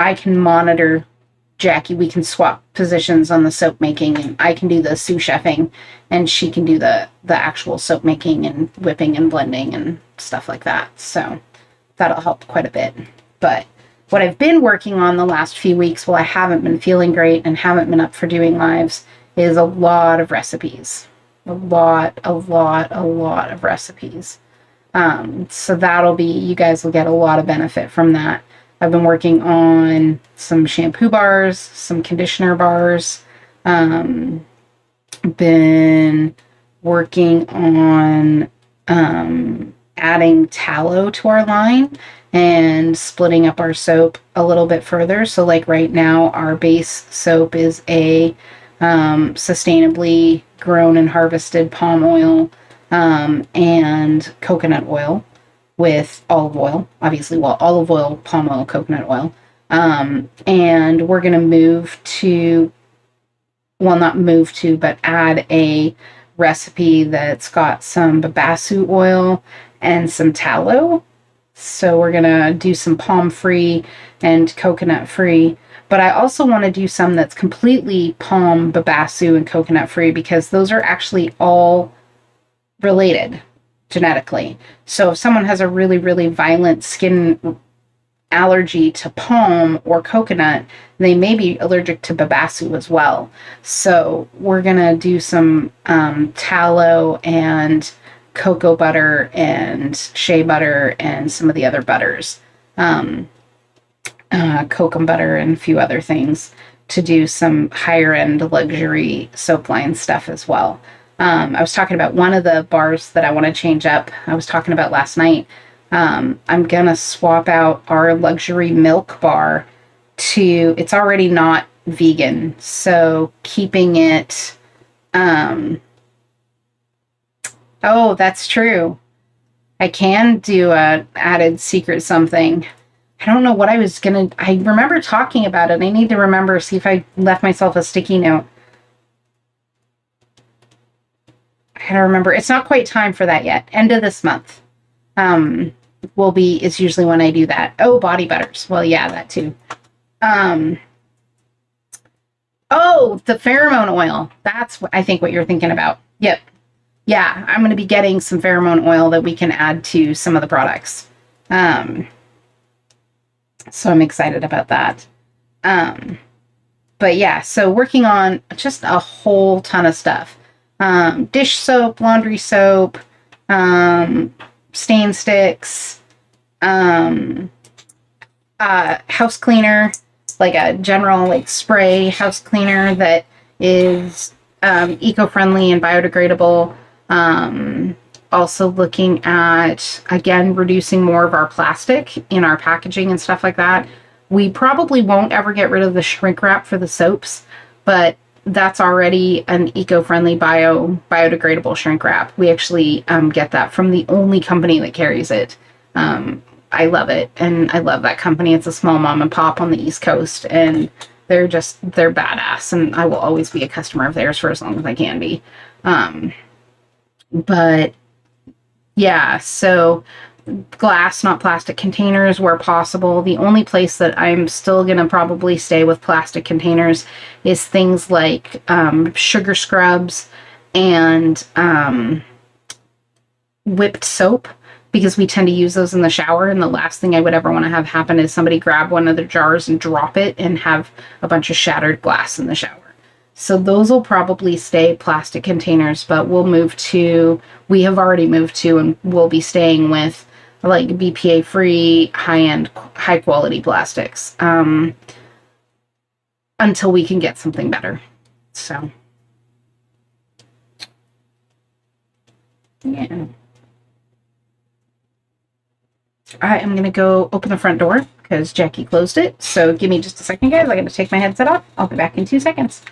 I can monitor Jackie. We can swap positions on the soap making, and I can do the sous chefing, and she can do the actual soap making and whipping and blending and stuff like that. So that'll help quite a bit. But what I've been working on the last few weeks, while I haven't been feeling great and haven't been up for doing lives, is a lot of recipes. A lot of recipes. So that'll be, you guys will get a lot of benefit from that. I've been working on some shampoo bars, some conditioner bars. Been working on adding tallow to our line and splitting up our soap a little bit further. So like right now, our base soap is a sustainably grown and harvested palm oil and coconut oil with olive oil, obviously, well, olive oil, palm oil, coconut oil. And we're going to move to, well, not move to, but add a recipe that's got some babassu oil and some tallow. So we're going to do some palm free and coconut free. But I also want to do some that's completely palm, babassu, and coconut free, because those are actually all related genetically. So if someone has a really, really violent skin allergy to palm or coconut, they may be allergic to babassu as well. So we're going to do some tallow and cocoa butter and shea butter and some of the other butters, cocoa butter and a few other things, to do some higher end luxury soap line stuff as well. I was talking about one of the bars that I want to change up. I was talking about last night. I'm going to swap out our luxury milk bar to, it's already not vegan, so keeping it, oh, that's true. I can do a added secret something. I don't know what I was going to, I remember talking about it. I need to remember, see if I left myself a sticky note. I gotta remember. It's not quite time for that yet. End of this month. Will be, it's usually when I do that. Oh, body butters. Well, yeah, that too. Oh, the pheromone oil. That's what I think what you're thinking about. Yep. Yeah, I'm going to be getting some pheromone oil that we can add to some of the products. So I'm excited about that. But yeah, so working on just a whole ton of stuff. Dish soap, laundry soap, stain sticks, house cleaner, like a general like spray house cleaner that is eco-friendly and biodegradable. Also looking at, again, reducing more of our plastic in our packaging and stuff like that. We probably won't ever get rid of the shrink wrap for the soaps, but that's already an eco-friendly biodegradable shrink wrap. We actually get that from the only company that carries it. I love it, and I love that company. It's a small mom and pop on the East Coast, and they're badass, and I will always be a customer of theirs for as long as I can be. But yeah, so glass, not plastic containers where possible. The only place that I'm still going to probably stay with plastic containers is things like sugar scrubs and whipped soap, because we tend to use those in the shower, and the last thing I would ever want to have happen is somebody grab one of the jars and drop it and have a bunch of shattered glass in the shower. So those will probably stay plastic containers, but we have already moved to, and we'll be staying with like BPA free, high-end, high quality plastics until we can get something better. So yeah. I am going to go open the front door because Jackie closed it. So give me just a second, guys. I'm going to take my headset off. I'll be back in 2 seconds.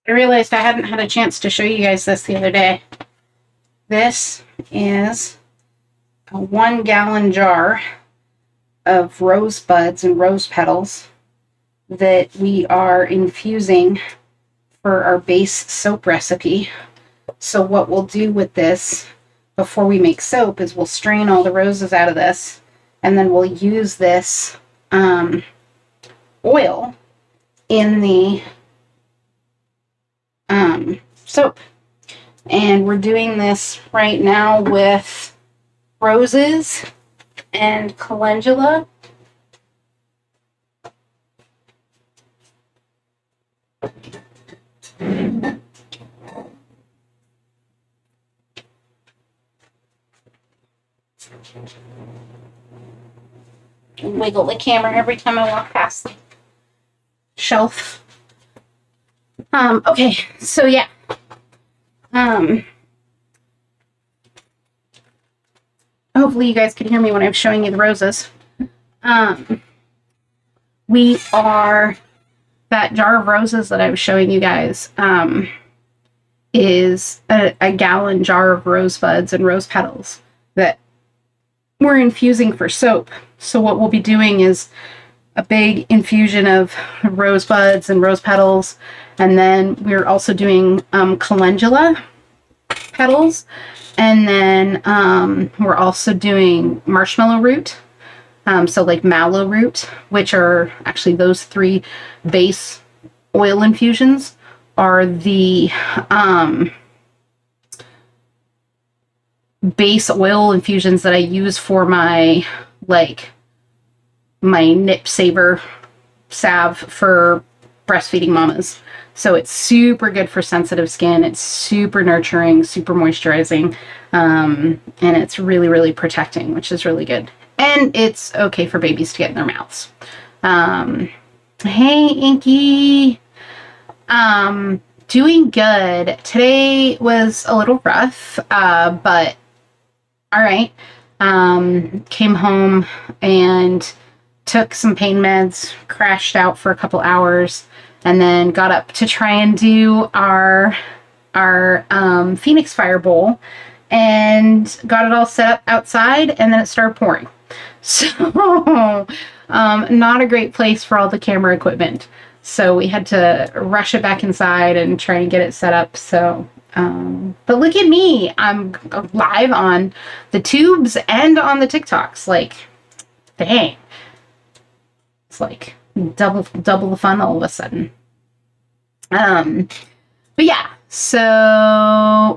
I realized I hadn't had a chance to show you guys this the other day. This is a 1-gallon jar of rose buds and rose petals that we are infusing for our base soap recipe. So what we'll do with this before we make soap is we'll strain all the roses out of this, and then we'll use this oil in the soap. And we're doing this right now with roses and calendula. Wiggle the camera every time I walk past the shelf. Okay, so yeah. Hopefully you guys can hear me when I'm showing you the roses. We are, that jar of roses that I was showing you guys, is a gallon jar of rose buds and rose petals that we're infusing for soap. So what we'll be doing is a big infusion of rose buds and rose petals, and then we're also doing calendula petals, and then we're also doing marshmallow root, so like mallow root, which are actually those 3 base oil infusions are the base oil infusions that I use for my nip saver salve for breastfeeding mamas. So it's super good for sensitive skin. It's super nurturing, super moisturizing, and it's really, really protecting, which is really good. And it's okay for babies to get in their mouths. Hey, Inky. Doing good. Today was a little rough, but all right. Came home and took some pain meds, crashed out for a couple hours, and then got up to try and do our Phoenix Fire Bowl, and got it all set up outside, and then it started pouring. So, not a great place for all the camera equipment. So we had to rush it back inside and try and get it set up. So, but look at me. I'm live on the tubes and on the TikToks. Like, dang. It's like double the fun all of a sudden. But yeah, so,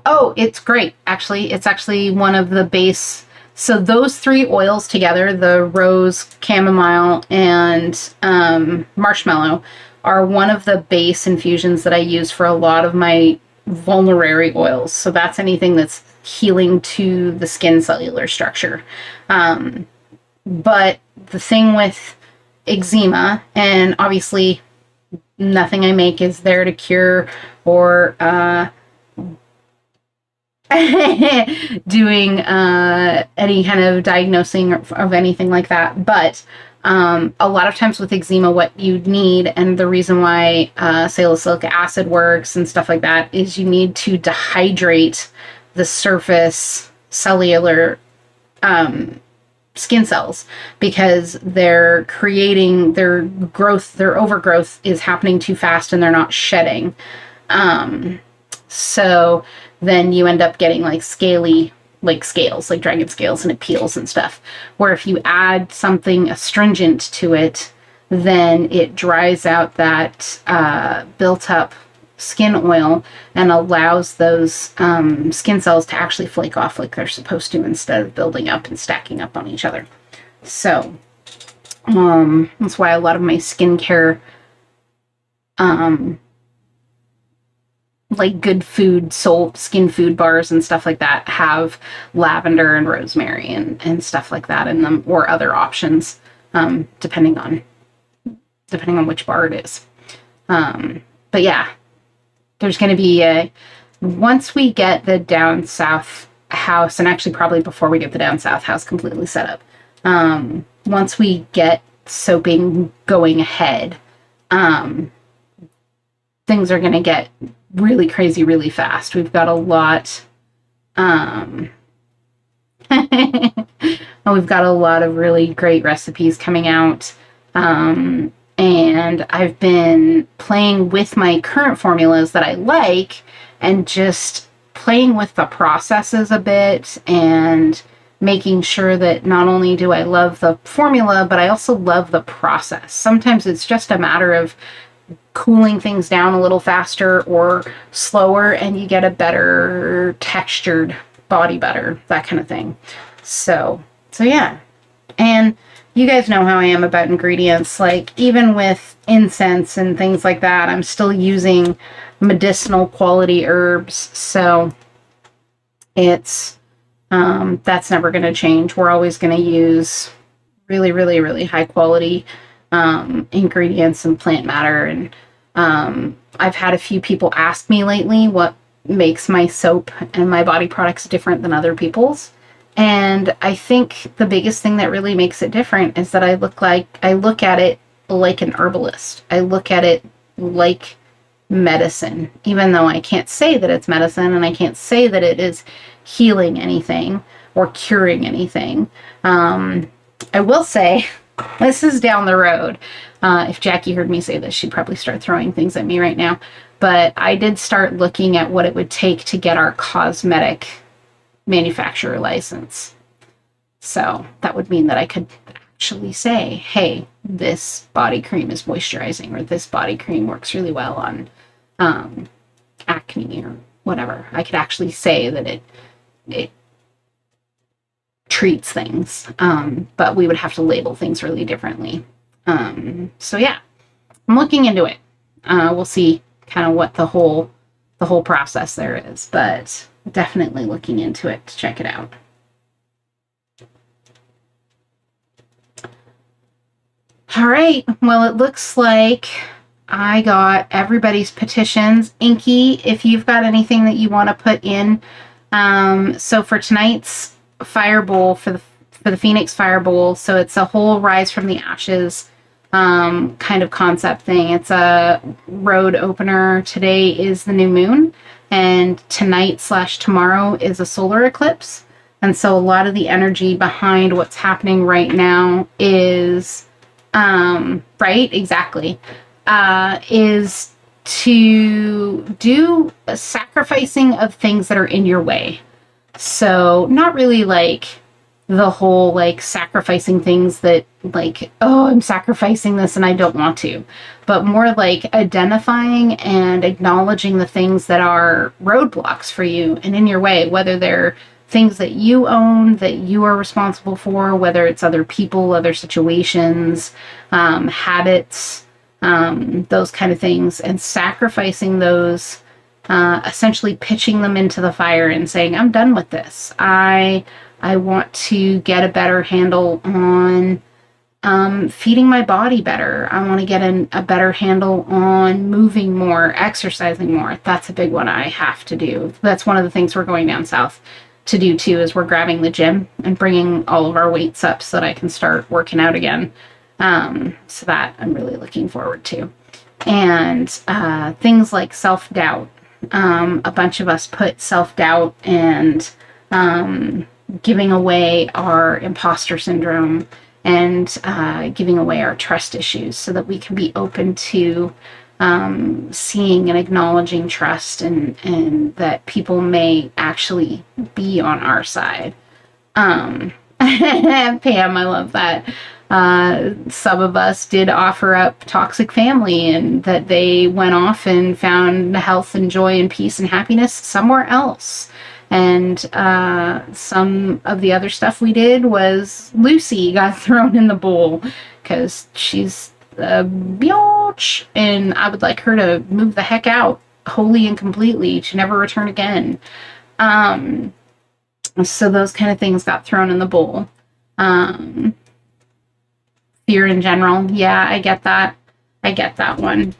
oh, it's great. Actually, it's actually one of the base. So those 3 oils together, the rose, chamomile, and marshmallow, are one of the base infusions that I use for a lot of my vulnerary oils. So that's anything that's healing to the skin cellular structure. But the thing with eczema, and obviously nothing I make is there to cure or doing any kind of diagnosing of anything like that, but a lot of times with eczema, what you need, and the reason why salicylic acid works and stuff like that, is you need to dehydrate the surface cellular skin cells, because they're creating their overgrowth is happening too fast, and they're not shedding. So then you end up getting like scaly, like scales, like dragon scales, and it peels and stuff. Where if you add something astringent to it, then it dries out that built up skin oil and allows those skin cells to actually flake off like they're supposed to, instead of building up and stacking up on each other. So that's why a lot of my skincare like good food, skin food bars and stuff like that have lavender and rosemary and stuff like that in them, or other options, depending on which bar it is. But yeah, there's going to be once we get the down south house, and actually probably before we get the down south house completely set up, once we get soaping going ahead, things are going to get really crazy, really fast. We've got a lot. We've got a lot of really great recipes coming out. And I've been playing with my current formulas that I like and just playing with the processes a bit and making sure that not only do I love the formula, but I also love the process. Sometimes it's just a matter of cooling things down a little faster or slower and you get a better textured body butter, that kind of thing. So yeah. And you guys know how I am about ingredients. Like, even with incense and things like that, I'm still using medicinal quality herbs. So it's, that's never going to change. We're always going to use really, really, really high quality ingredients and plant matter. And I've had a few people ask me lately what makes my soap and my body products different than other people's. And I think the biggest thing that really makes it different is that I look at it like an herbalist. I look at it like medicine, even though I can't say that it's medicine and I can't say that it is healing anything or curing anything. I will say, this is down the road. If Jackie heard me say this, she'd probably start throwing things at me right now. But I did start looking at what it would take to get our cosmetic manufacturer license. So that would mean that I could actually say, hey, this body cream is moisturizing, or this body cream works really well on acne or whatever. I could actually say that it treats things, but we would have to label things really differently. So yeah, I'm looking into it. We'll see kind of what the whole process there is, but definitely looking into it to check it out. All right, well, it looks like I got everybody's petitions. Inky, if you've got anything that you want to put in, so for tonight's fire bowl, for the Phoenix Fire Bowl, so it's a whole rise from the ashes kind of concept thing. It's a road opener. Today is the new moon, and tonight/tomorrow is a solar eclipse. And so a lot of the energy behind what's happening right now is, right, exactly, is to do a sacrificing of things that are in your way. So not really like the whole like sacrificing things that like, oh, I'm sacrificing this and I don't want to, but more like identifying and acknowledging the things that are roadblocks for you and in your way, whether they're things that you own, that you are responsible for, whether it's other people, other situations, habits, those kind of things, and sacrificing those, essentially pitching them into the fire and saying, I'm done with this. I want to get a better handle on feeding my body better. I want to get a better handle on moving more, exercising more. That's a big one I have to do. That's one of the things we're going down south to do too, is we're grabbing the gym and bringing all of our weights up so that I can start working out again. So that I'm really looking forward to. And things like self-doubt. A bunch of us put self-doubt and giving away our imposter syndrome and giving away our trust issues so that we can be open to seeing and acknowledging trust and that people may actually be on our side. Pam, I love that. Some of us did offer up toxic family and that they went off and found health and joy and peace and happiness somewhere else. And some of the other stuff we did was Lucy got thrown in the bowl because she's a biatch, and I would like her to move the heck out wholly and completely to never return again. So those kind of things got thrown in the bowl. Fear in general. Yeah, I get that. I get that one.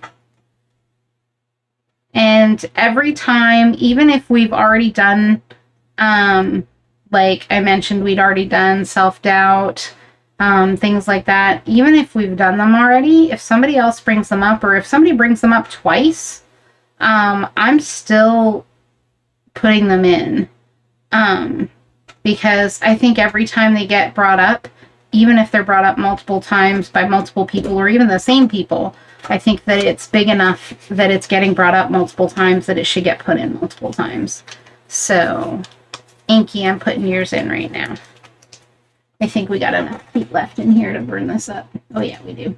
And every time, even if we've already done, like I mentioned, we'd already done self-doubt, things like that. Even if we've done them already, if somebody else brings them up, or if somebody brings them up twice, I'm still putting them in. Because I think every time they get brought up, even if they're brought up multiple times by multiple people or even the same people, I think that it's big enough that it's getting brought up multiple times that it should get put in multiple times. So, Inky, I'm putting yours in right now. I think we got enough heat left in here to burn this up. Oh yeah, we do.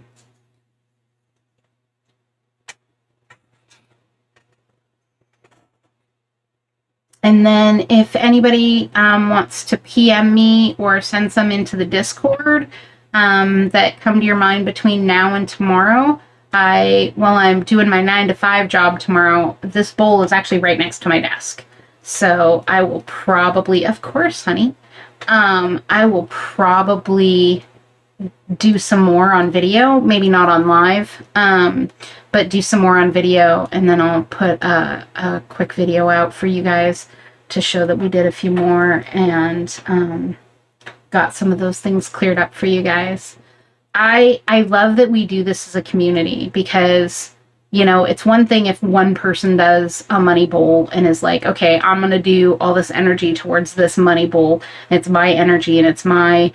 And then if anybody wants to PM me or send some into the Discord that come to your mind between now and tomorrow, while I'm doing my 9 to 5 job tomorrow, this bowl is actually right next to my desk. So I will probably, of course, honey, I will probably do some more on video, maybe not on live, but do some more on video, and then I'll put a quick video out for you guys to show that we did a few more and got some of those things cleared up for you guys. I love that we do this as a community because, you know, it's one thing if one person does a money bowl and is like, okay, I'm going to do all this energy towards this money bowl. It's my energy and it's my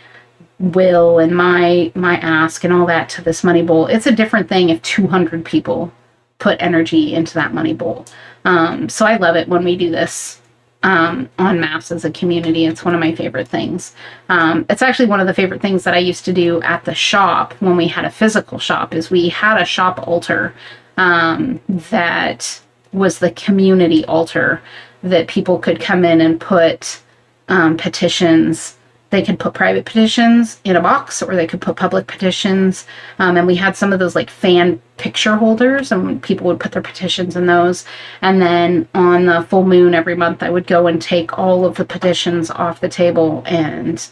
will and my ask and all that to this money bowl. It's a different thing if 200 people put energy into that money bowl. So I love it when we do this en masse as a community. It's one of my favorite things. It's actually one of the favorite things that I used to do at the shop when we had a physical shop is we had a shop altar that was the community altar that people could come in and put petitions. They could put private petitions in a box or they could put public petitions. And we had some of those like fan picture holders and people would put their petitions in those. And then on the full moon every month, I would go and take all of the petitions off the table and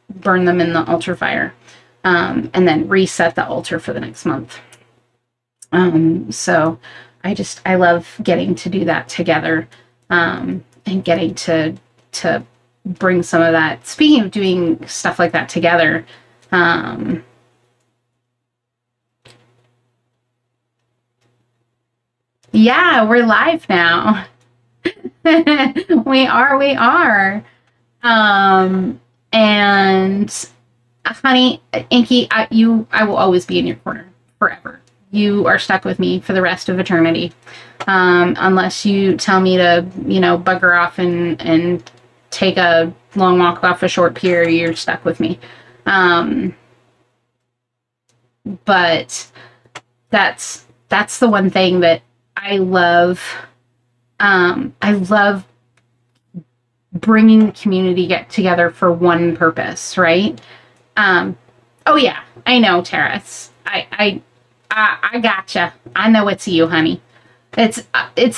burn them in the altar fire and then reset the altar for the next month. So I love getting to do that together and getting to bring some of that. Speaking of doing stuff like that together, yeah, we're live now. we are. And honey, Inky, I will always be in your corner forever. You are stuck with me for the rest of eternity. Unless you tell me to, bugger off and take a long walk off a short pier, you're stuck with me. But that's the one thing that I love. I love bringing the community together for one purpose, right? Oh yeah, I know, Terrace. I gotcha. I know it's you, honey. It's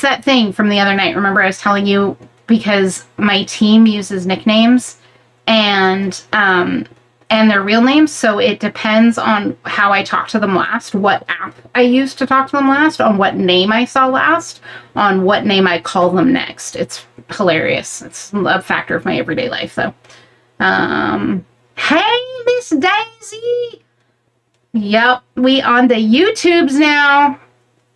that thing from the other night. Remember I was telling you, because my team uses nicknames and their real names, so it depends on how I talk to them last, what app I used to talk to them last, on what name I saw last, on what name I call them next. It's hilarious. It's a factor of my everyday life, though. Hey, Miss Daisy! Yep, we on the YouTubes now.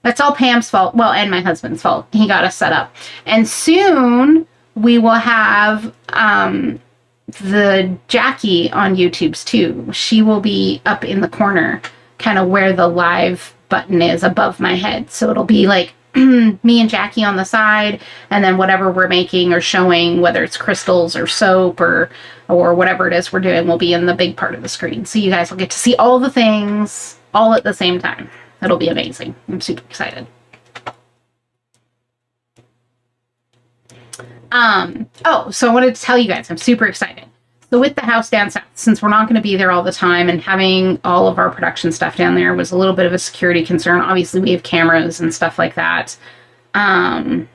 That's all Pam's fault. Well, and my husband's fault. He got us set up. And soon we will have the Jackie on YouTube's too. She will be up in the corner, kind of where the live button is above my head. So it'll be like me and Jackie on the side, and then whatever we're making or showing, whether it's crystals or soap or whatever it is we're doing, will be in the big part of the screen. So you guys will get to see all the things all at the same time. It'll be amazing. I'm super excited. So I wanted to tell you guys, I'm super excited. So with the house down south, since we're not going to be there all the time and having all of our production stuff down there was a little bit of a security concern. Obviously, we have cameras and stuff like that. And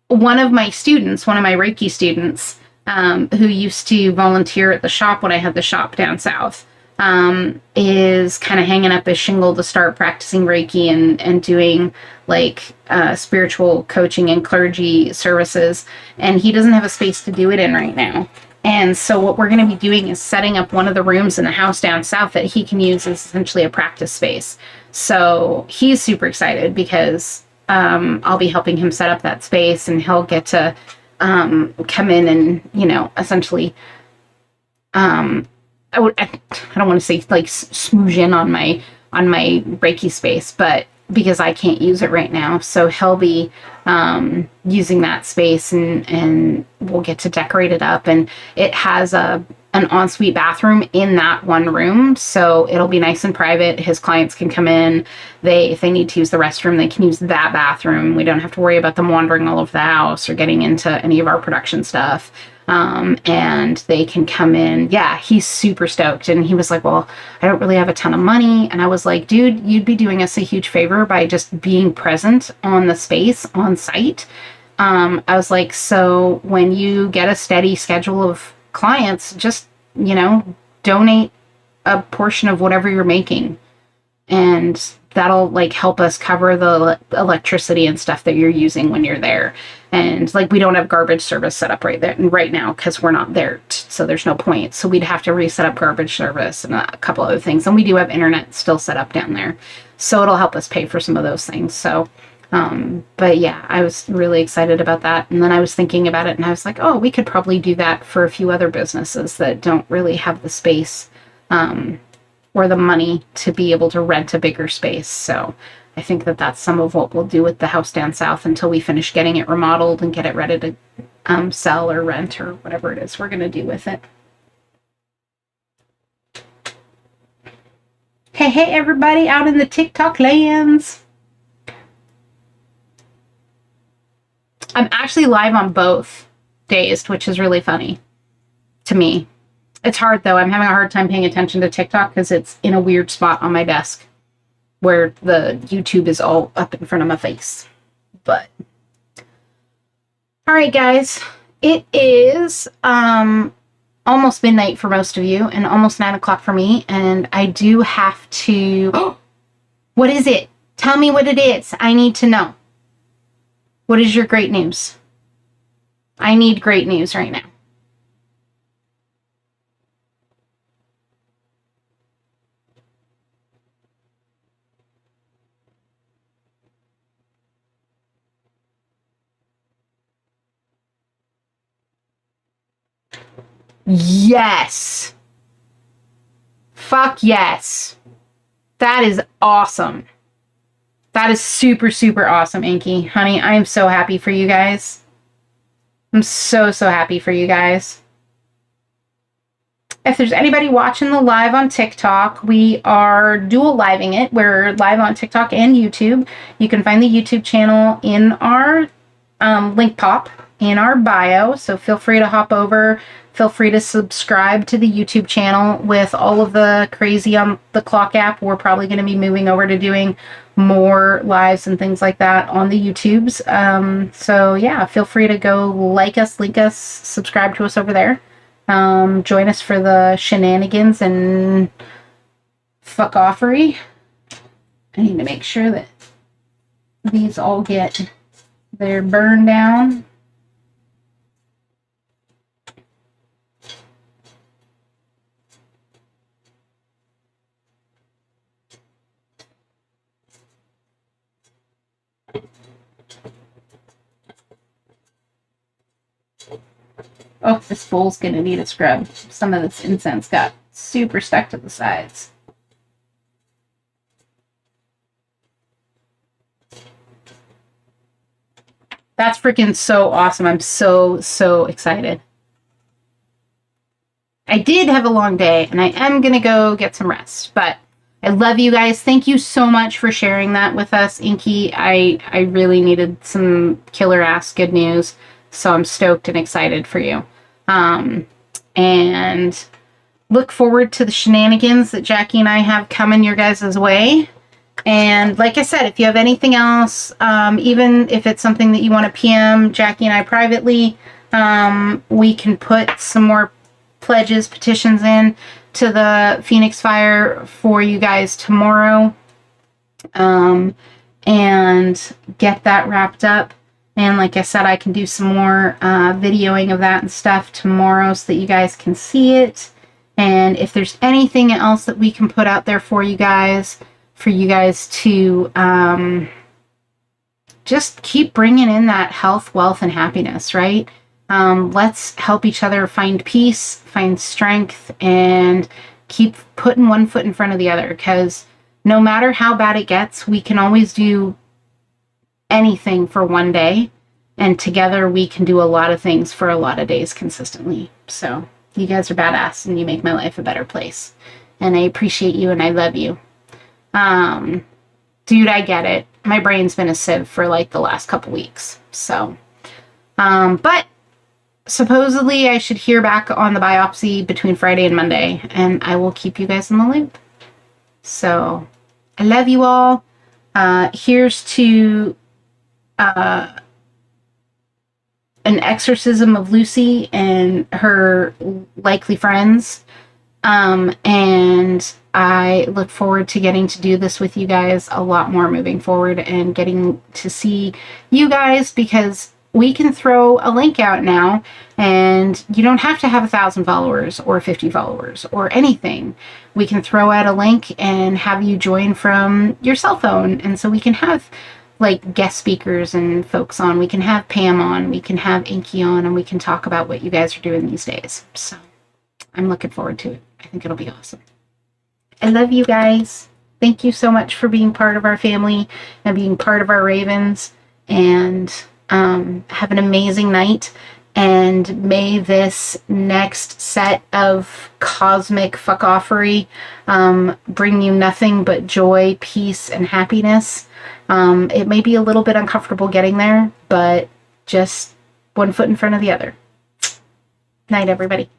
one of my Reiki students, who used to volunteer at the shop when I had the shop down south, is kind of hanging up his shingle to start practicing Reiki and doing like spiritual coaching and clergy services. And he doesn't have a space to do it in right now. And so what we're going to be doing is setting up one of the rooms in the house down south that he can use as essentially a practice space. So he's super excited because I'll be helping him set up that space, and he'll get to come in and, you know, essentially, I don't want to say like smooge in on my Reiki space, but because I can't use it right now. So he'll be using that space, and we'll get to decorate it up. And it has an ensuite bathroom in that one room, so it'll be nice and private. His clients can come in. If they need to use the restroom, they can use that bathroom. We don't have to worry about them wandering all over the house or getting into any of our production stuff. And they can come in. Yeah, he's super stoked. And he was like, well, I don't really have a ton of money. And I was like, dude, you'd be doing us a huge favor by just being present on the space on site. I was like, so when you get a steady schedule of clients, just, you know, donate a portion of whatever you're making. And that'll like help us cover the electricity and stuff that you're using when you're there. And like, we don't have garbage service set up right now because we're not there, so there's no point. So we'd have to reset up garbage service and a couple other things. And we do have internet still set up down there, so it'll help us pay for some of those things. So but yeah, I was really excited about that. And then I was thinking about it, and I was like, oh, we could probably do that for a few other businesses that don't really have the space or the money to be able to rent a bigger space. So I think that that's some of what we'll do with the house down south until we finish getting it remodeled and get it ready to sell or rent or whatever it is we're going to do with it. Hey, everybody out in the TikTok lands. I'm actually live on both days, which is really funny to me. It's hard, though. I'm having a hard time paying attention to TikTok because it's in a weird spot on my desk where the YouTube is all up in front of my face. But all right, guys, it is almost midnight for most of you and almost 9 o'clock for me, and I do have to what is it? Tell me what it is. I need to know. What is your great news? I need great news right now. Yes. Fuck yes. That is awesome. That is super, super awesome, Inky. Honey, I am so happy for you guys. I'm so, so happy for you guys. If there's anybody watching the live on TikTok, we are dual living it. We're live on TikTok and YouTube. You can find the YouTube channel in our link pop in our bio. So feel free to hop over. Feel free to subscribe to the YouTube channel. With all of the crazy on the clock app, we're probably going to be moving over to doing more lives and things like that on the YouTubes. So yeah, feel free to go like us, link us, subscribe to us over there. Join us for the shenanigans and fuck offery. I need to make sure that these all get their burn down. Oh, this bowl's gonna need a scrub. Some of this incense got super stuck to the sides. That's freaking so awesome. I'm so, so excited. I did have a long day, and I am gonna go get some rest, but I love you guys. Thank you so much for sharing that with us, Inky. I really needed some killer ass good news. So I'm stoked and excited for you. And look forward to the shenanigans that Jackie and I have coming your guys' way. And like I said, if you have anything else, even if it's something that you want to PM Jackie and I privately, we can put some more pledges, petitions in to the Phoenix Fire for you guys tomorrow. And get that wrapped up. And like I said, I can do some more videoing of that and stuff tomorrow so that you guys can see it. And if there's anything else that we can put out there for you guys to just keep bringing in that health, wealth, and happiness, right? Let's help each other find peace, find strength, and keep putting one foot in front of the other, because no matter how bad it gets, we can always do anything for one day, and together we can do a lot of things for a lot of days consistently. So you guys are badass, and you make my life a better place, and I appreciate you, and I love you. Dude, I get it. My brain's been a sieve for like the last couple weeks. So, but supposedly I should hear back on the biopsy between Friday and Monday, and I will keep you guys in the loop. So I love you all. Here's to an exorcism of Lucy and her likely friends. And I look forward to getting to do this with you guys a lot more moving forward, and getting to see you guys, because we can throw a link out now, and you don't have to have 1,000 followers or 50 followers or anything. We can throw out a link and have you join from your cell phone, and so we can have like guest speakers and folks on. We can have Pam on, we can have Inky on, and we can talk about what you guys are doing these days. So I'm looking forward to it. I think it'll be awesome. I love you guys. Thank you so much for being part of our family and being part of our Ravens. And have an amazing night. And may this next set of cosmic fuck-offery bring you nothing but joy, peace, and happiness. It may be a little bit uncomfortable getting there, but just one foot in front of the other. Night, everybody.